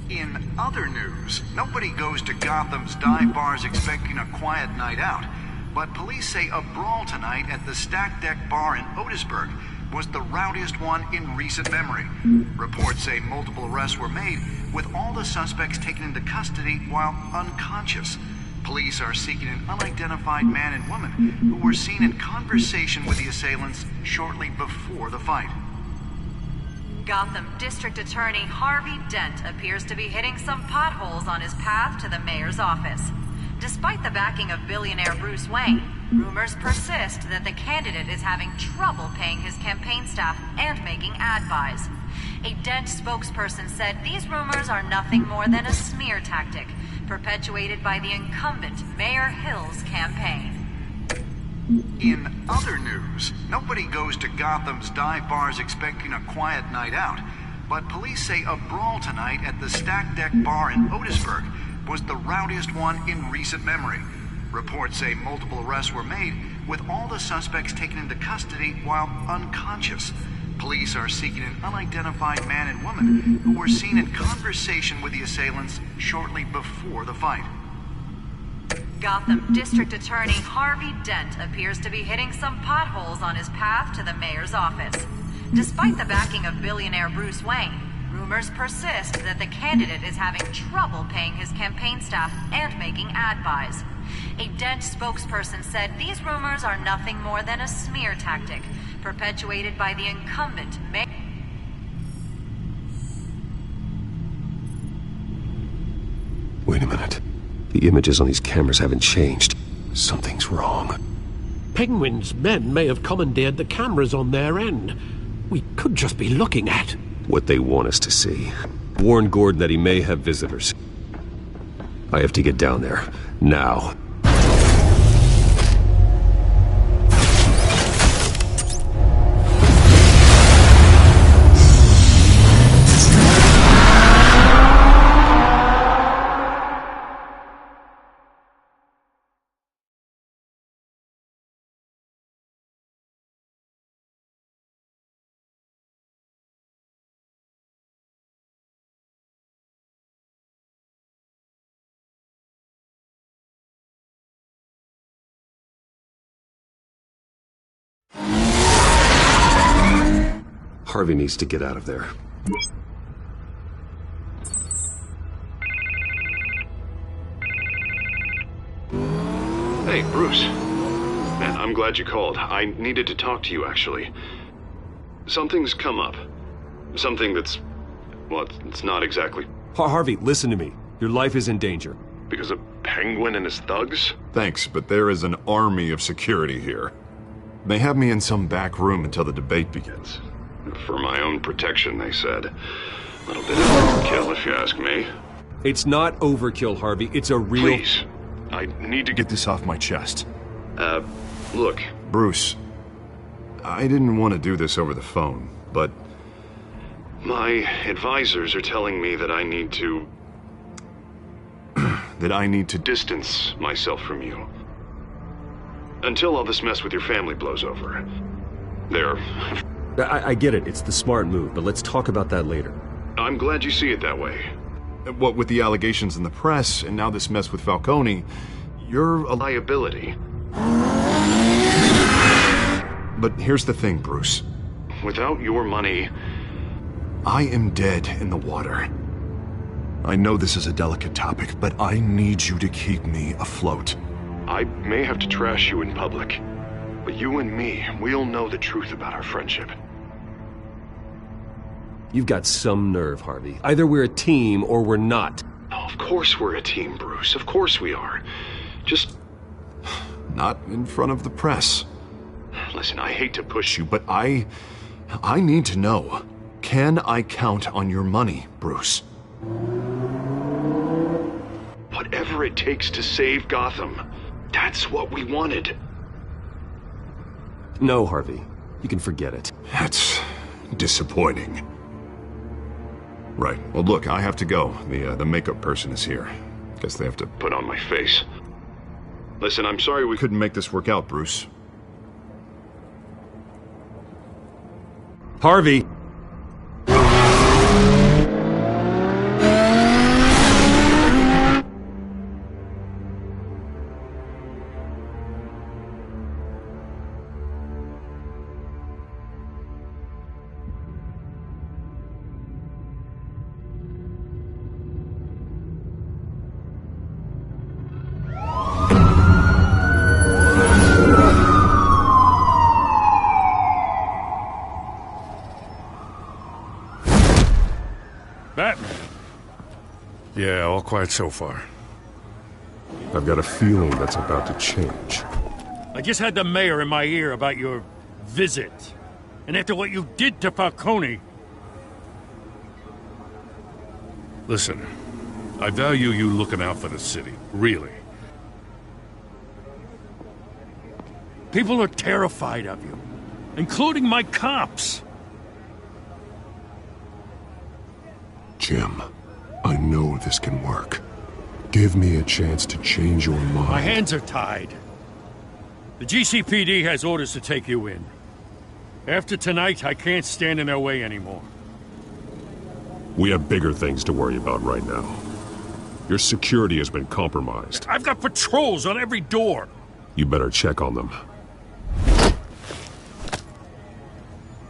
In other news, nobody goes to Gotham's dive bars expecting a quiet night out, but police say a brawl tonight at the Stack Deck Bar in Otisburg was the rowdiest one in recent memory. Reports say multiple arrests were made, with all the suspects taken into custody while unconscious. Police are seeking an unidentified man and woman who were seen in conversation with the assailants shortly before the fight. Gotham District Attorney Harvey Dent appears to be hitting some potholes on his path to the mayor's office. Despite the backing of billionaire Bruce Wayne, rumors persist that the candidate is having trouble paying his campaign staff and making ad buys. A Dent spokesperson said these rumors are nothing more than a smear tactic, perpetuated by the incumbent Mayor Hill's campaign. In other news, nobody goes to Gotham's dive bars expecting a quiet night out, but police say a brawl tonight at the Stack Deck Bar in Otisburg was the rowdiest one in recent memory. Reports say multiple arrests were made, with all the suspects taken into custody while unconscious. Police are seeking an unidentified man and woman who were seen in conversation with the assailants shortly before the fight. Gotham District Attorney Harvey Dent appears to be hitting some potholes on his path to the mayor's office. Despite the backing of billionaire Bruce Wayne, rumors persist that the candidate is having trouble paying his campaign staff and making ad buys. A Dent spokesperson said these rumors are nothing more than a smear tactic, perpetuated by the incumbent Mayor. a minute. The images on these cameras haven't changed. Something's wrong. Penguin's men may have commandeered the cameras on their end. We could just be looking at what they want us to see. Warn Gordon that he may have visitors. I have to get down there. Now. Harvey needs to get out of there. Hey, Bruce. Man, I'm glad you called. I needed to talk to you, actually. Something's come up. Something that's... well, it's not exactly... Harvey, listen to me. Your life is in danger. Because of Penguin and his thugs? Thanks, but there is an army of security here. They have me in some back room until the debate begins. For my own protection, they said. A little bit of overkill, if you ask me. It's not overkill, Harvey. It's a real... Please. I need to get this off my chest. Look. Bruce, I didn't want to do this over the phone, but... my advisors are telling me that I need to... that I need to distance myself from you. Until all this mess with your family blows over. There... I get it. It's the smart move, but let's talk about that later. I'm glad you see it that way. What with the allegations in the press, and now this mess with Falcone, you're a liability. But here's the thing, Bruce. Without your money, I am dead in the water. I know this is a delicate topic, but I need you to keep me afloat. I may have to trash you in public. But you and me, we'll know the truth about our friendship. You've got some nerve, Harvey. Either we're a team or we're not. Oh, of course we're a team, Bruce. Of course we are. Just... not in front of the press. Listen, I hate to push you, but I need to know. Can I count on your money, Bruce? Whatever it takes to save Gotham. That's what we wanted. No, Harvey. You can forget it. That's disappointing. Right. Well, look, I have to go. The makeup person is here. Guess they have to put on my face. Listen, I'm sorry we couldn't make this work out, Bruce. Harvey! Yeah, all quiet so far. I've got a feeling that's about to change. I just had the mayor in my ear about your visit. And after what you did to Falcone... Listen, I value you looking out for the city, really. People are terrified of you, including my cops. Jim, I know this can work. Give me a chance to change your mind. My hands are tied. The GCPD has orders to take you in. After tonight, I can't stand in their way anymore. We have bigger things to worry about right now. Your security has been compromised. I've got patrols on every door. You better check on them.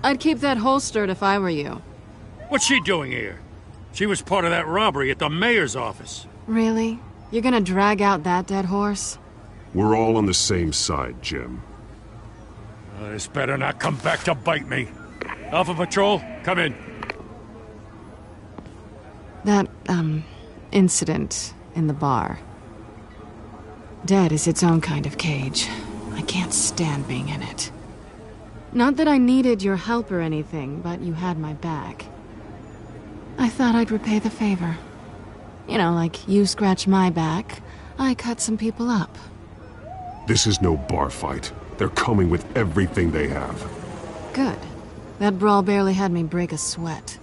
I'd keep that holstered if I were you. What's she doing here? She was part of that robbery at the mayor's office. Really? You're gonna drag out that dead horse? We're all on the same side, Jim. This better not come back to bite me. Alpha Patrol, come in. That, incident in the bar. Dead is its own kind of cage. I can't stand being in it. Not that I needed your help or anything, but you had my back. I thought I'd repay the favor. You know, like you scratch my back, I cut some people up. This is no bar fight. They're coming with everything they have. Good. That brawl barely had me break a sweat.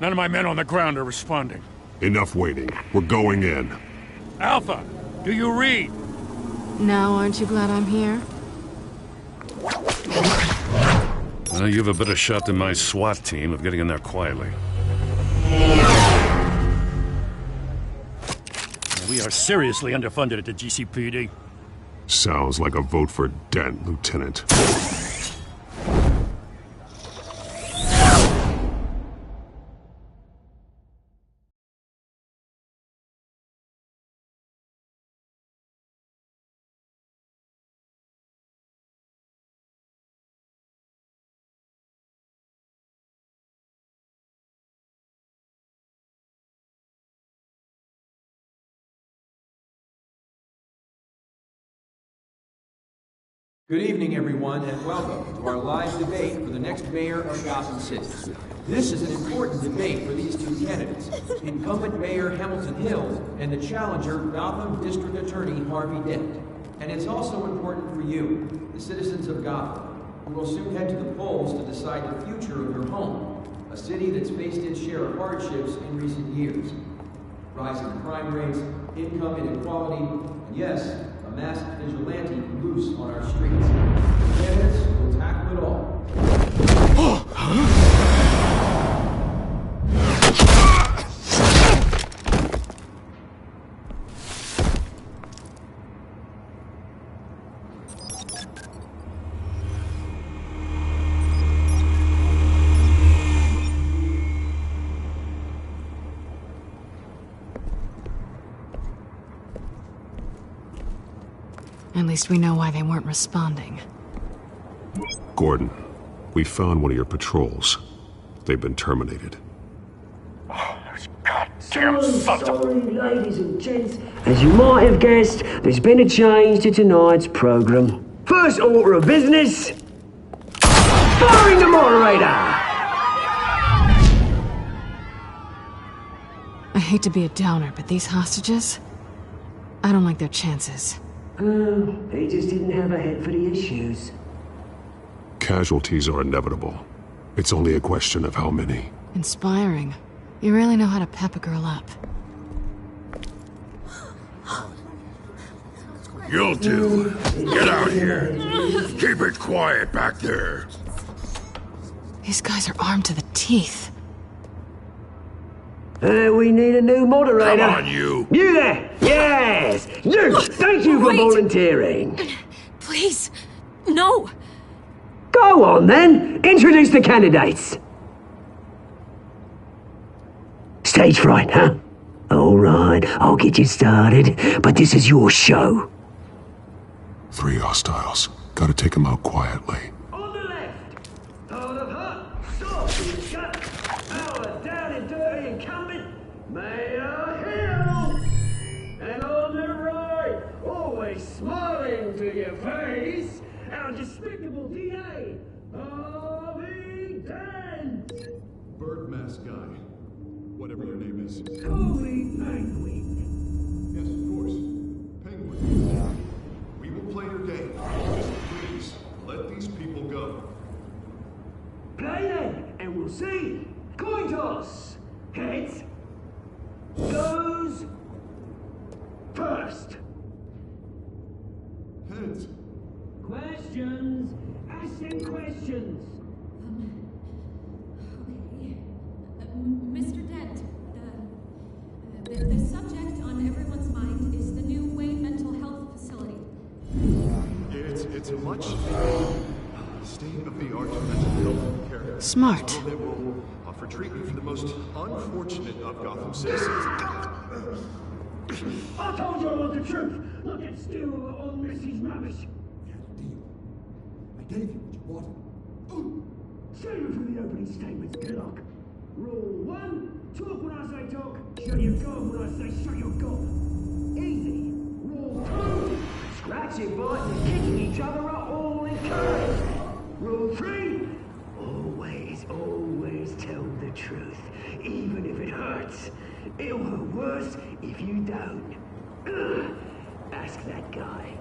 None of my men on the ground are responding. Enough waiting. We're going in. Alpha, do you read? Now, aren't you glad I'm here? Well, you have a better shot than my SWAT team of getting in there quietly. We are seriously underfunded at the GCPD. Sounds like a vote for Dent, Lieutenant. Good evening, everyone, and welcome to our live debate for the next mayor of Gotham City. This is an important debate for these two candidates, incumbent Mayor Hamilton Hill and the challenger, Gotham District Attorney Harvey Dent. And it's also important for you, the citizens of Gotham, who will soon head to the polls to decide the future of your home, a city that's faced its share of hardships in recent years. Rising crime rates, income inequality, and yes, a masked vigilante loose on our streets. The candidates will tackle it all. At least we know why they weren't responding. Gordon, we found one of your patrols. They've been terminated. Sorry, ladies and gents. As you might have guessed, there's been a change to tonight's program. First order of business, firing the moderator! I hate to be a downer, but these hostages? I don't like their chances. He just didn't have a head for the issues. Casualties are inevitable. It's only a question of how many. Inspiring. You really know how to pep a girl up. You'll do. Get out here. Keep it quiet back there. These guys are armed to the teeth. We need a new moderator. Come on, you. You there! Yes! You! Thank you for volunteering. Please, no. Go on, then. Introduce the candidates. Stage fright, huh? All right, I'll get you started, but this is your show. 3 hostiles. Gotta take them out quietly. On the left, out of hut, stop in the shut. Our down and dirty incumbent, Mayor Hill. And on the right, always smiling to your face, our despicable DA, Harvey Dent. Bird mask guy. Whatever your name is. Holy Penguin. Yes, of course. Penguin. We will play your game. Just please, let these people go. Play then, and we'll see. Coin toss. Heads goes first. Heads. Questions. Ask them questions. Mr. Dent, the subject on everyone's mind is the new Wayne Mental Health Facility. It's a much state-of-the-art mental health care. Smart. That will offer treatment for the most unfortunate of Gotham citizens. I told you I want the truth. Look, it's still on Missy's rubbish. I gave you what you wanted. Save it for the opening statements, good luck. Rule 1, Talk when I say talk. Shut your gob when I say shut your gob. Easy. Rule 2. Scratching, biting, and kicking each other are all encouraged. Rule 3. Always tell the truth, even if it hurts. It'll hurt worse if you don't. Ask that guy.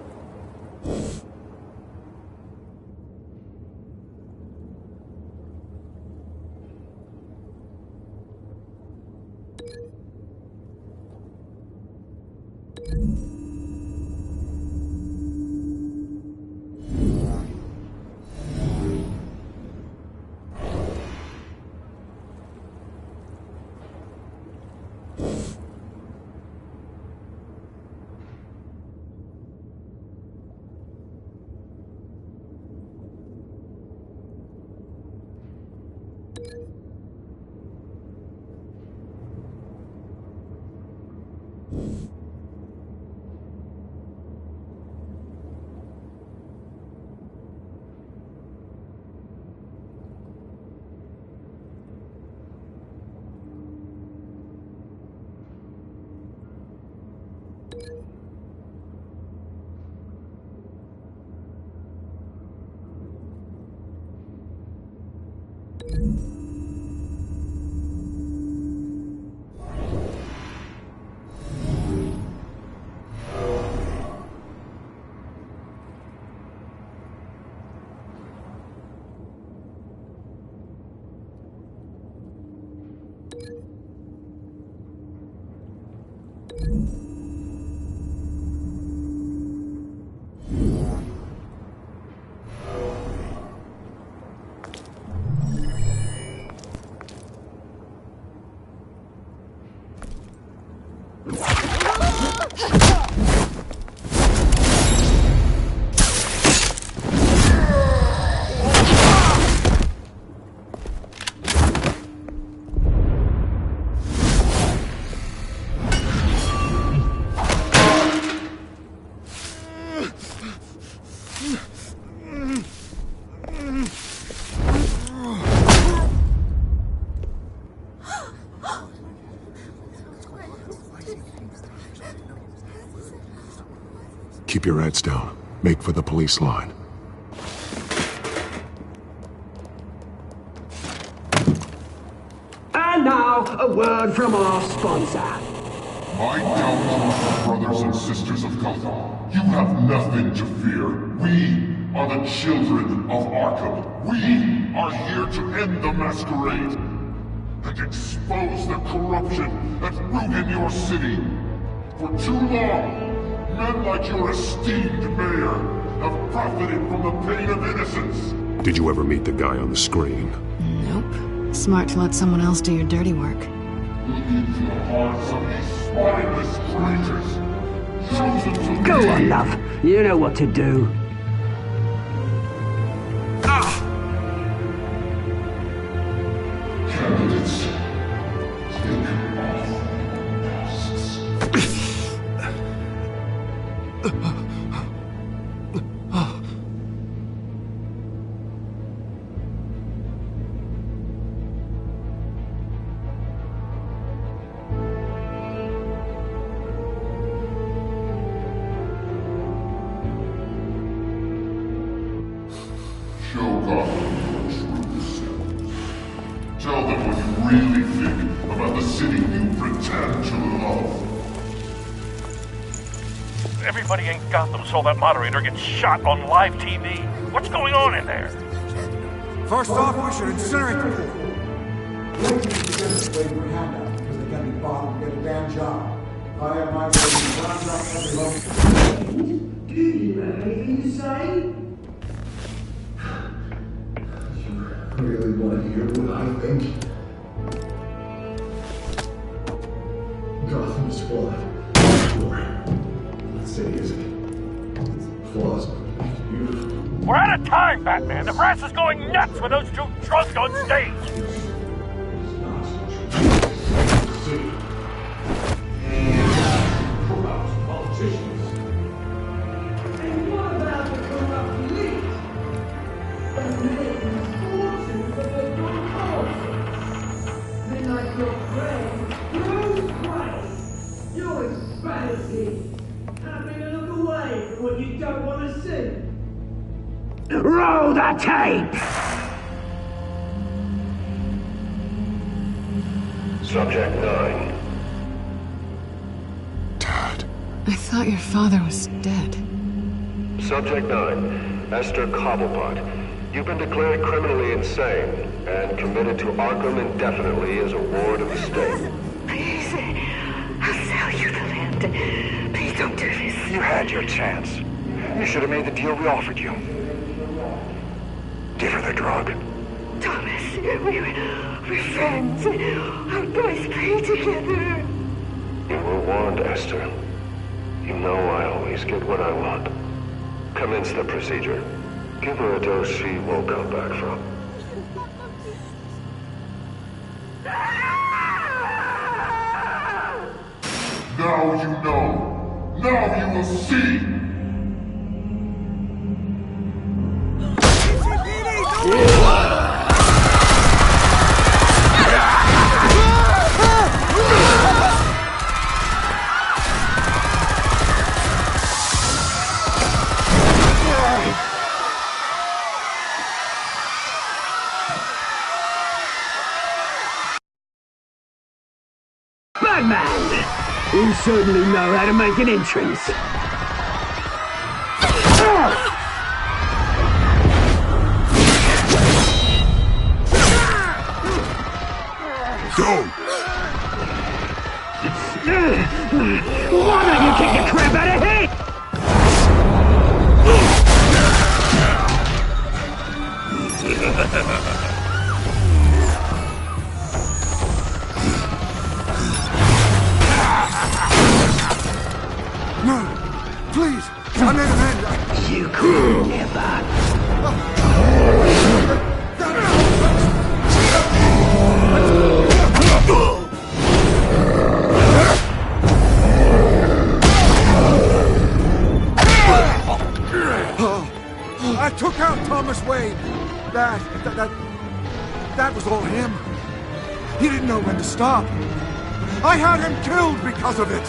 Keep your heads down. Make for the police line. And now, a word from our sponsor. My downfall, brothers and sisters of Gotham. You have nothing to fear. We are the children of Arkham. We are here to end the masquerade and expose the corruption that rooted your city. For too long, men like your esteemed mayor have profited from the pain of innocence. Did you ever meet the guy on the screen? Nope. Smart to let someone else do your dirty work. Look into the hearts of these spineless traitors, chosen to Go lead. on, love. You know what to do. Candidates, take off masks. Show Gotham your true selves. Tell them what you really think about the city you pretend to love. Everybody in Gotham saw that moderator get shot on live TV. What's going on in there? First off, we should incinerate the pool. Waiting for handouts because they can't be bothered to get a damn job. I am my way to round up every local. Do you have anything to say? You really want to hear what I think? Gotham's flawed. Sure. That city isn't. Flaws but make it beautiful. We're out of time, Batman. The brass is going nuts with those two drunks on stage. Corrupt politicians. And what about the corrupt elite? Men like your friend Having a look away from what you don't want to see. Roll the tape! Subject 9. I thought your father was dead. Subject 9, Esther Cobblepot. You've been declared criminally insane and committed to Arkham indefinitely as a ward of the state. Please, I'll sell you the land. Please don't do this. You had your chance. You should have made the deal we offered you. Give her the drug. Thomas, we're friends. Our boys play together. You were warned, Esther. You know I always get what I want. Commence the procedure. Give her a dose she won't come back from. Now you know. Now you will see. Batman! You certainly know how to make an entrance. Go! Why don't you kick the crap out of here? No! Please! I made an end! You could never. I took out Thomas Wayne. That was all him. He didn't know when to stop. I had him killed because of it.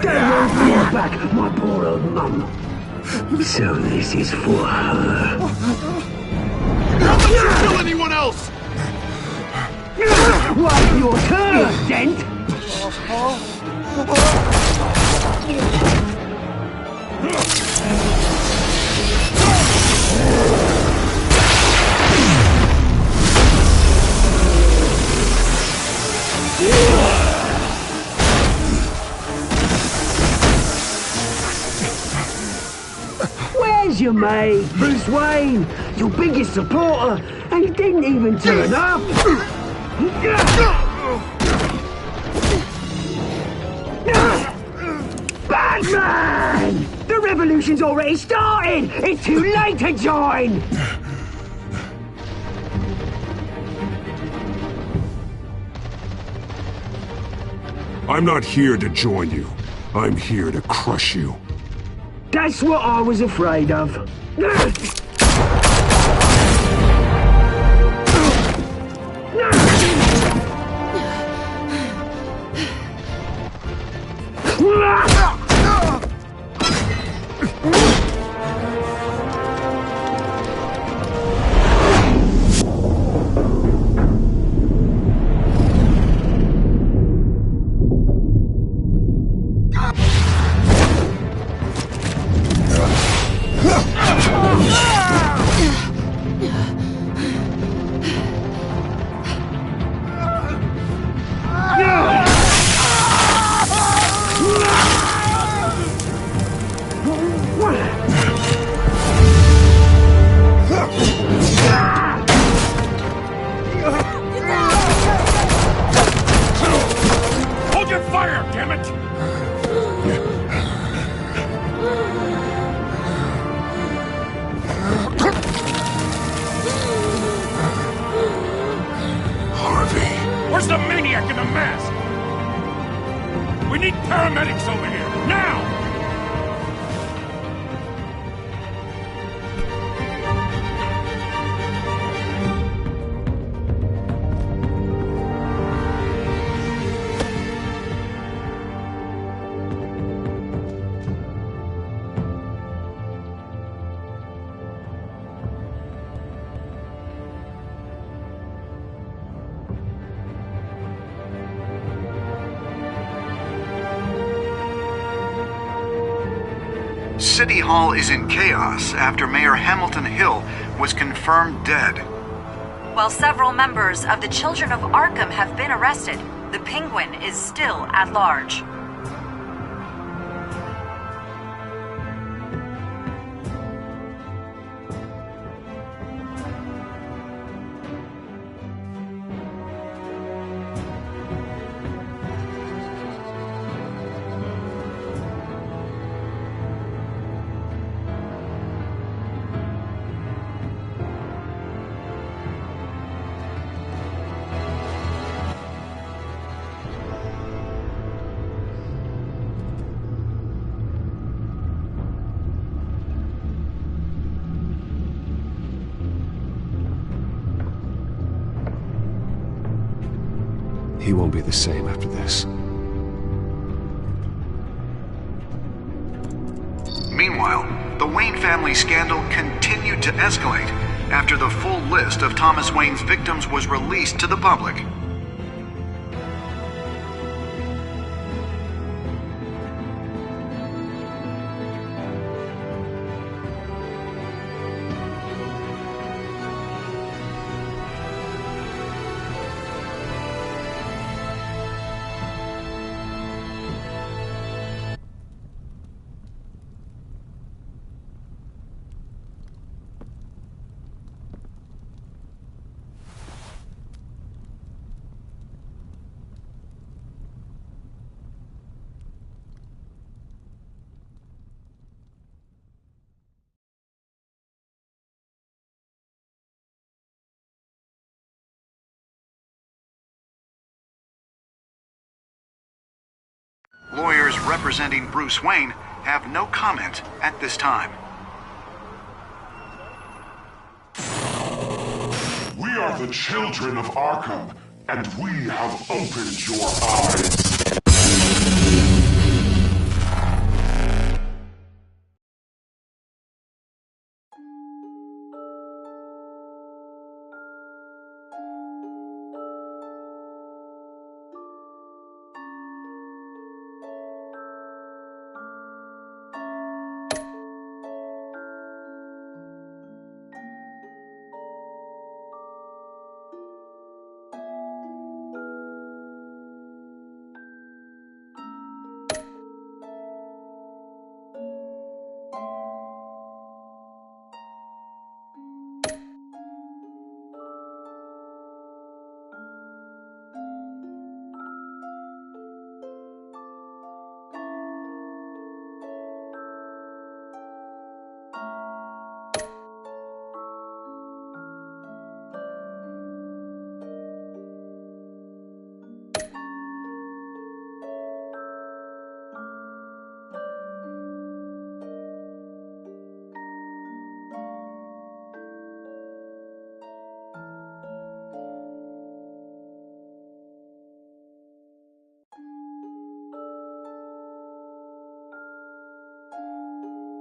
Don't won't bring back my poor old mum. So this is for her. How would you kill anyone else? Wait your turn, Dent! Where's your mate, Bruce Wayne? Your biggest supporter, and he didn't even turn up. Batman! The revolution's already started! It's too late to join! I'm not here to join you. I'm here to crush you. That's what I was afraid of. Hold your fire, damn it! Where's the maniac in the mask? We need paramedics over here, now! City Hall is in chaos after Mayor Hamilton Hill was confirmed dead. While several members of the Children of Arkham have been arrested, the Penguin is still at large. He won't be the same after this. Meanwhile, the Wayne family scandal continued to escalate after the full list of Thomas Wayne's victims was released to the public. Lawyers representing Bruce Wayne have no comment at this time. We are the children of Arkham, and we have opened your eyes.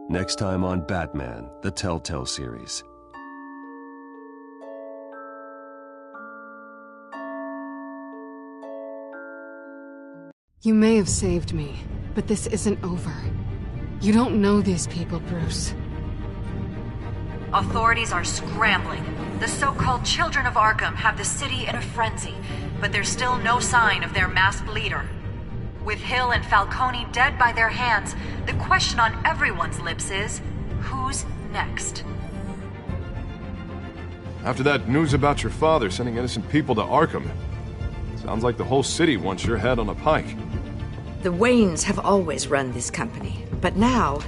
Next time on Batman, the Telltale series. You may have saved me, but this isn't over. You don't know these people, Bruce. Authorities are scrambling. The so-called Children of Arkham have the city in a frenzy, but there's still no sign of their masked leader. With Hill and Falcone dead by their hands, the question on everyone's lips is, who's next? After that news about your father sending innocent people to Arkham, sounds like the whole city wants your head on a pike. The Waynes have always run this company, but now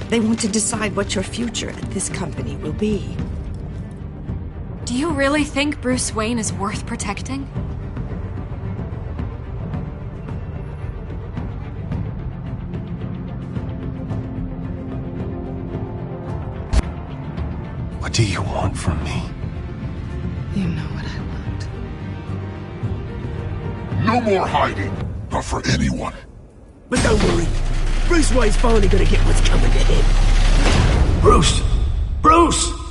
they want to decide what your future at this company will be. Do you really think Bruce Wayne is worth protecting? What do you want from me? You know what I want. No more hiding, not for anyone. But don't worry, Bruce Wayne's finally gonna get what's coming to him. Bruce! Bruce!